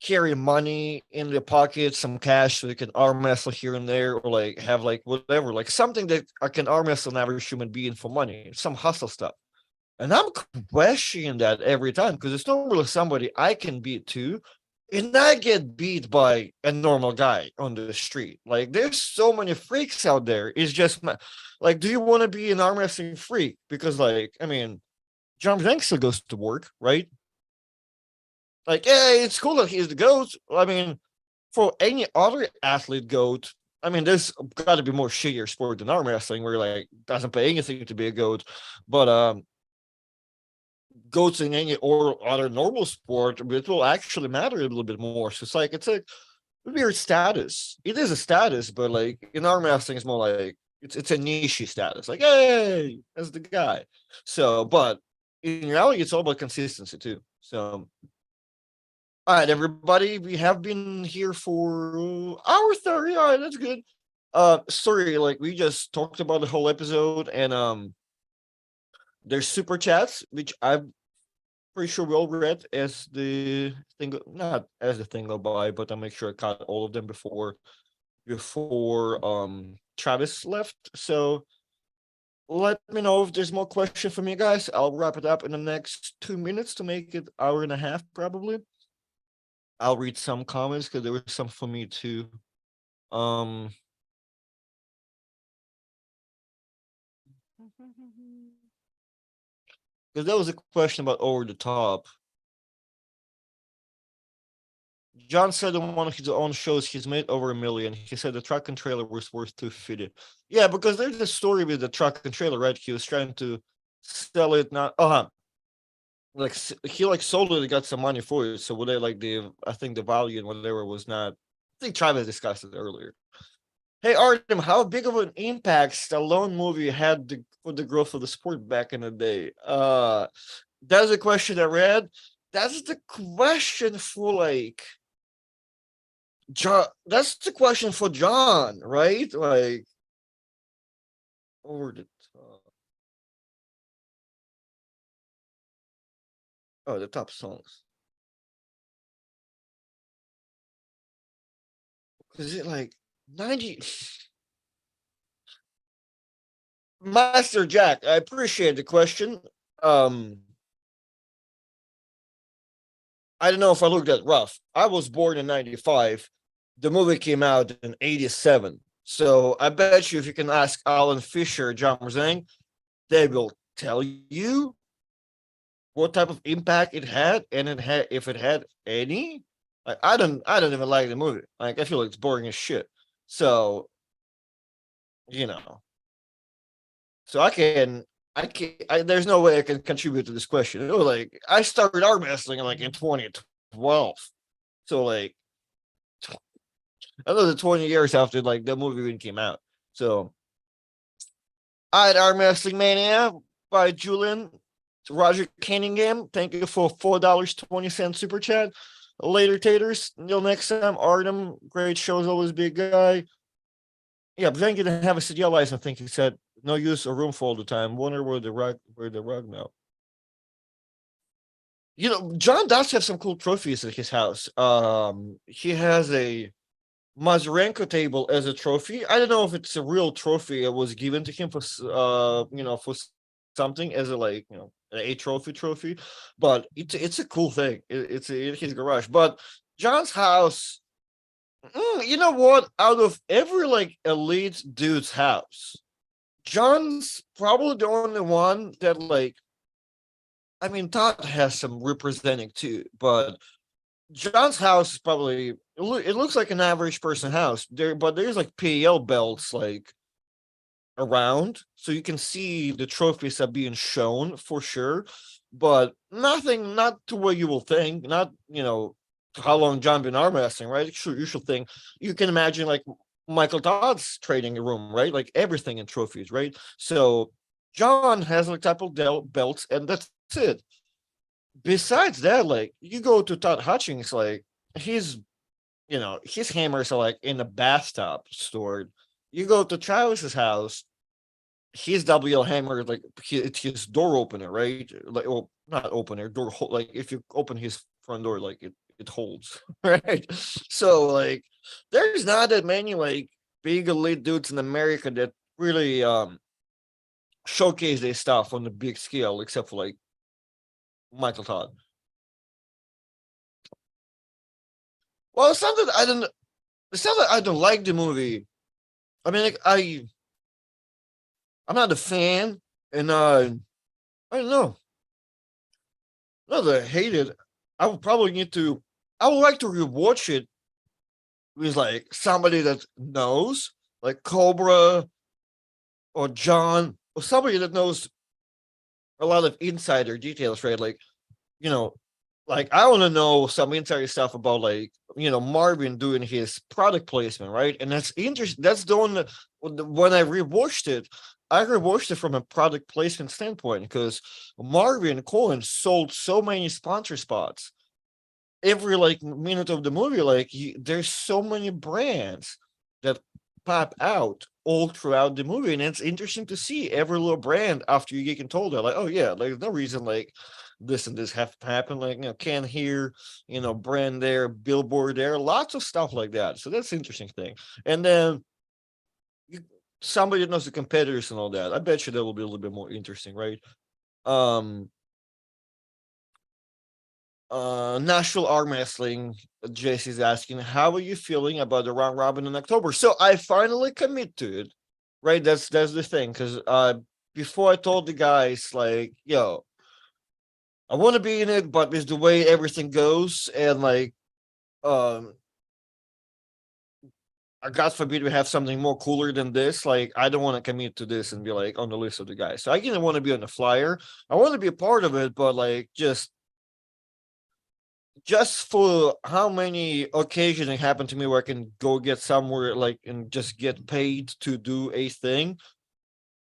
carry money in their pocket, some cash so they can arm wrestle here and there, or like have like whatever, like something that I can arm wrestle an average human being for money, some hustle stuff. And I'm questioning that every time because it's normally somebody I can beat too. And I get beat by a normal guy on the street. Like there's so many freaks out there. It's just like, do you want to be an arm wrestling freak? Because like, I mean, John Zhang still goes to work, right? Like, yeah, it's cool that he's the GOAT. I mean, for any other athlete GOAT, I mean, there's got to be more shittier sport than arm wrestling where like doesn't pay anything to be a GOAT. But GOATs in any or other normal sport, it will actually matter a little bit more. So it's like it's a weird status. It is a status, but like in arm wrestling, it's more like it's a niche status. Like, hey, that's the guy. So, but in reality, it's all about consistency too. So. All right, everybody, we have been here for hour 30. All right, that's good. Sorry, like we just talked about the whole episode, and there's super chats, which I'm pretty sure we all read as the thing, not as the thing go by, but I'll make sure I caught all of them before Travis left. So let me know if there's more questions from you guys. I'll wrap it up in the next 2 minutes to make it hour and a half, probably. I'll read some comments because there was some for me too. Because there was a question about over the top. John said in one of his own shows he's made over $1 million. He said the truck and trailer was worth $250. Yeah, because there's a story with the truck and trailer, right? He was trying to sell it. Not like he like solely got some money for it. So would they like I think the value and whatever was not. I think Travis discussed it earlier. Hey Artem, how big of an impact Stallone movie had for the growth of the sport back in the day? That's a question I read. That's the question for like John. That's the question for John, right? Like over the the top songs. Is it like 90? Master Jack, I appreciate the question. Um, I don't know if I looked at rough. I was born in 95. The movie came out in 87. So I bet you if you can ask Alan Fisher, John Marzang, they will tell you what type of impact it had, and it had if it had any. Like I don't even like the movie. Like I feel like it's boring as shit. So you know, so there's no way I can contribute to this question. It was like I started arm wrestling in 2012. So like another 20 years after like the movie even came out. So I had Arm Wrestling Mania by Julian Roger Cunningham. Thank you for $4.20 super chat. Later, taters. Until next time, Artem. Great shows, always be a guy. Yeah, but then didn't have a CDL license. I think he said no use a room for all the time. Wonder where the rug now. You know, John does have some cool trophies at his house. He has a Mazurenko table as a trophy. I don't know if it's a real trophy. It was given to him for for something as a a trophy, but it's a cool thing. It's in his garage. But John's house, you know what? Out of every like elite dude's house, John's probably the only one that like. I mean, Todd has some representing too, but John's house is probably it looks like an average person house there, but there's like PL belts like around, so you can see the trophies are being shown for sure, but nothing, not to what you will think, not how long John been arm wrestling, right? Sure, you should think you can imagine like Michael Todd's trading room, right? Like everything in trophies, right? So John has like type of belts, and that's it. Besides that, like you go to Todd Hutchings, like his his hammers are like in the bathtub stored. You go to Travis's house, his WL hammer, like it's his door opener, right? Like, well, not opener, door like if you open his front door, like it holds, right? So like, there's not that many like big elite dudes in America that really showcase their stuff on the big scale, except for like Michael Todd. Well, it's not that I don't. It's not that I don't like the movie. I mean, like I'm not a fan, and I don't know. Not that I hate it. I would probably need to. I would like to rewatch it with like somebody that knows, like Cobra or John, or somebody that knows a lot of insider details, right? Like, you know, like I want to know some insider stuff about like Marvin doing his product placement, right? And that's interesting. That's the one that when I rewatched it, I rewatched it from a product placement standpoint because Marvin Cohen sold so many sponsor spots. Every like minute of the movie, like there's so many brands that pop out all throughout the movie, and it's interesting to see every little brand after you get told that, like, oh yeah, like there's no reason like this and this have to happen, like can here, brand there, billboard there, lots of stuff like that. So that's an interesting thing. And then you, somebody that knows the competitors and all that, I bet you that will be a little bit more interesting, right? um National Arm Wrestling, JC's asking, how are you feeling about the round robin in October? So I finally commit to it, right? That's the thing, because before I told the guys like, yo, I want to be in it, but it's the way everything goes, and like um God forbid we have something more cooler than this. Like, I don't want to commit to this and be like on the list of the guys. So I didn't want to be on the flyer. I want to be a part of it, but like just for how many occasions it happened to me where I can go get somewhere like and just get paid to do a thing.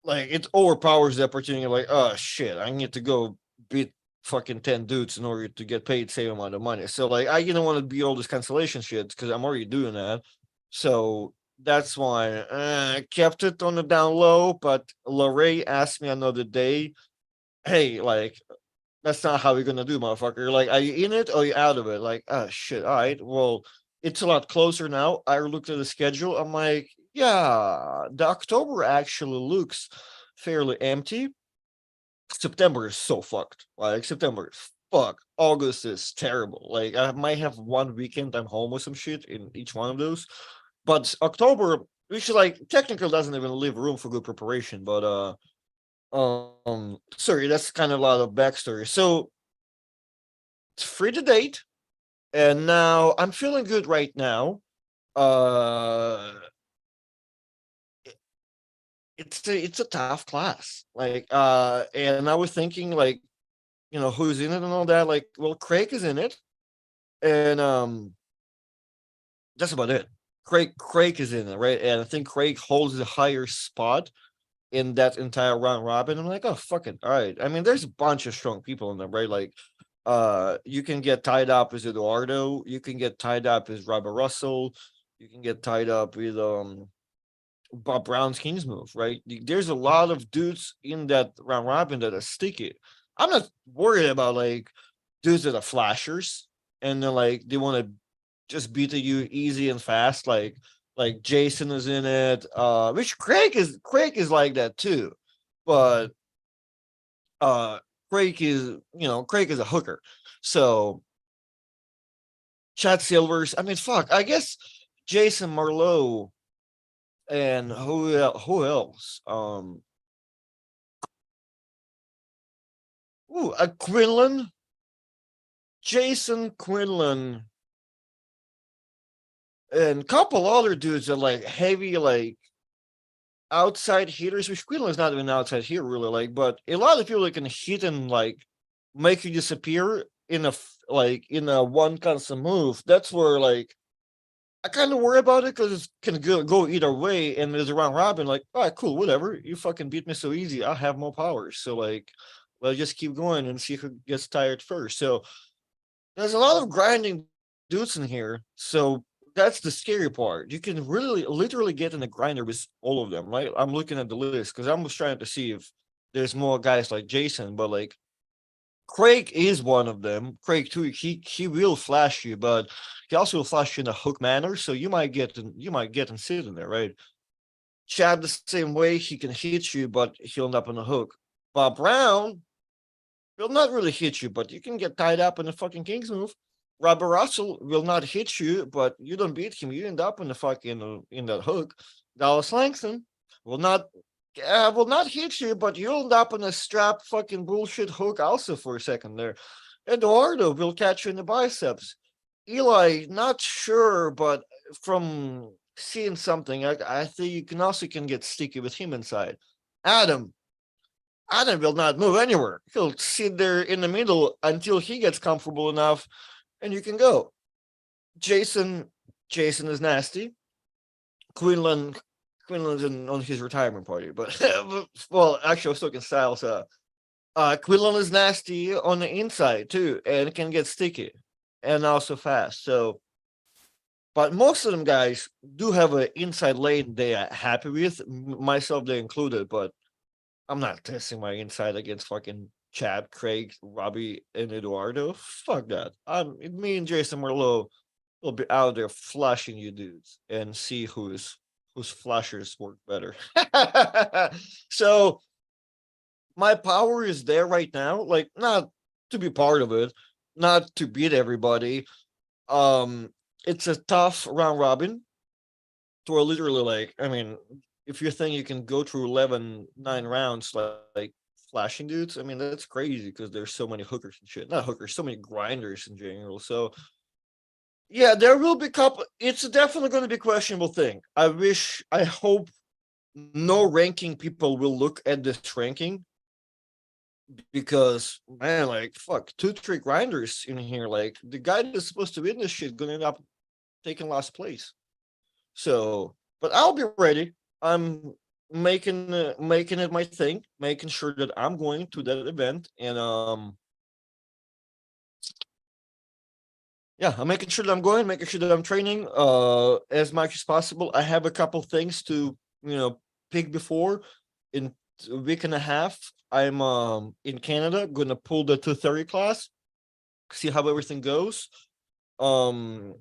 Like, it overpowers the opportunity. Like, oh shit, I need to go beat fucking 10 dudes in order to get paid same amount of money. So like, I didn't want to be all this cancellation shit because I'm already doing that. So that's why I kept it on the down low. But Lorray asked me another day, hey, like, that's not how we're gonna do, motherfucker. Like, are you in it or are you out of it? Like, oh shit, all right. Well, it's a lot closer now. I looked at the schedule. I'm like, yeah, the October actually looks fairly empty. September is so fucked. Like, September is fuck. August is terrible. Like, I might have one weekend I'm home with some shit in each one of those. But October, which is like technically doesn't even leave room for good preparation. But sorry, that's kind of a lot of backstory. So it's free to date, and now I'm feeling good right now. Uh it's a tough class. Like, and I was thinking, like, who's in it and all that. Like, well, Craig is in it, and that's about it. Craig is in it, right? And I think Craig holds the higher spot in that entire round robin. I'm like, oh, fuck it. All right. I mean, there's a bunch of strong people in there, right? Like, you can get tied up as Eduardo, you can get tied up as Robert Russell, you can get tied up with Bob Brown's Kings move, right? There's a lot of dudes in that round robin that are sticky. I'm not worried about like dudes that are flashers and then like they want to just beat you easy and fast, like Jason is in it, which Craig is like that too, but uh Craig is a hooker. So Chad Silvers, I mean, fuck, I guess Jason Marlowe and who else? Quinlan, Jason Quinlan, and a couple other dudes that like heavy, like outside hitters, which Quinlan's not even outside here really, like, but a lot of people that can hit and like make you disappear in a one constant move. That's where like I kind of worry about it because it can go either way. And there's a round robin, like, all right, cool, whatever. You fucking beat me so easy. I'll have more powers. So like, well, just keep going and see who gets tired first. So there's a lot of grinding dudes in here. So that's the scary part. You can really literally get in a grinder with all of them, right? I'm looking at the list because I'm just trying to see if there's more guys like Jason, but like Craig is one of them. Craig too. He will flash you, but he also will flash you in a hook manner. So you might get and sit in there, right? Chad the same way. He can hit you, but he'll end up on a hook. Bob Brown will not really hit you, but you can get tied up in a fucking King's move. Robert Russell will not hit you, but you don't beat him. You end up in the fucking in that hook. Dallas Langston will not hit you, but you'll end up in a strap fucking bullshit hook also for a second there. Eduardo will catch you in the biceps. Eli, not sure, but from seeing something, I think you can get sticky with him inside. Adam, Adam will not move anywhere. He'll sit there in the middle until he gets comfortable enough, and you can go. Jason, Jason is nasty. Quinlan, Quinlan's on his retirement party, but well, actually, I was talking Styles. Quinlan is nasty on the inside too, and can get sticky, and also fast. So, but most of them guys do have an inside lane they are happy with, myself they included. But I'm not testing my inside against fucking Chad, Craig, Robbie, and Eduardo. Fuck that. Me and Jason Merlot will be out there flashing you dudes and see whose flashers work better. So my power is there right now, like not to be part of it, not to beat everybody. Um, it's a tough round robin to where literally, like, I mean, if you think you can go through 9 rounds like flashing dudes, I mean, that's crazy because there's so many hookers and shit. Not hookers, so many grinders in general. So Yeah, there will be couple. It's definitely going to be a questionable thing. I hope no ranking people will look at this ranking, because man, like fuck, 2-3 grinders in here. Like the guy that's supposed to win this shit gonna end up taking last place. So, but I'll be ready. I'm making it my thing, making sure that I'm going to that event, and yeah, I'm making sure that I'm going, making sure that I'm training as much as possible. I have a couple things to pick before. In a week and a half, I'm in Canada, gonna pull the 230 class, see how everything goes. Um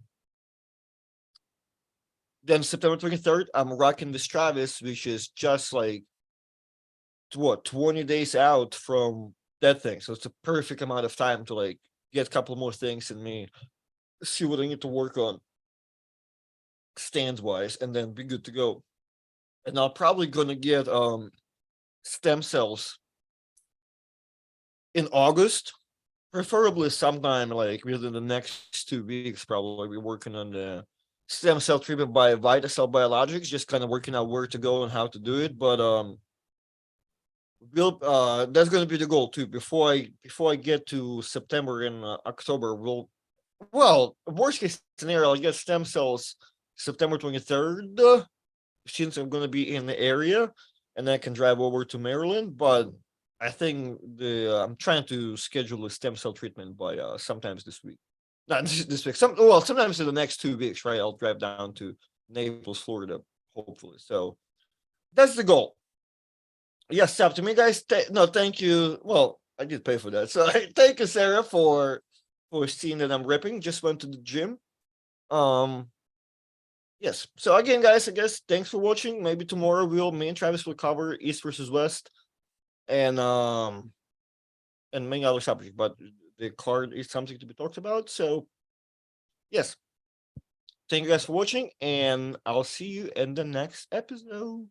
then September 23rd, I'm rocking this Travis, which is just like 20 days out from that thing. So it's a perfect amount of time to like get a couple more things in me, see what I need to work on stands wise, and then be good to go. And I'm probably gonna get stem cells in August, preferably sometime like within the next 2 weeks. Probably be working on the stem cell treatment by VitaCell Biologics, just kind of working out where to go and how to do it. But we'll that's going to be the goal too. Before I get to September and October, worst case scenario, I'll get stem cells September 23rd, since I'm going to be in the area, and I can drive over to Maryland. But I think I'm trying to schedule a stem cell treatment by sometimes this week. Not this week. Sometimes in the next 2 weeks, right? I'll drive down to Naples, Florida, hopefully. So that's the goal. Yes, up to me, guys. No, thank you. Well, I did pay for that, so thank you, Sarah, for seeing that I'm ripping. Just went to the gym. Um, yes. So again, guys, I guess thanks for watching. Maybe tomorrow me and Travis will cover East versus West, and many other subjects. But the card is something to be talked about. So yes, thank you guys for watching, and I'll see you in the next episode.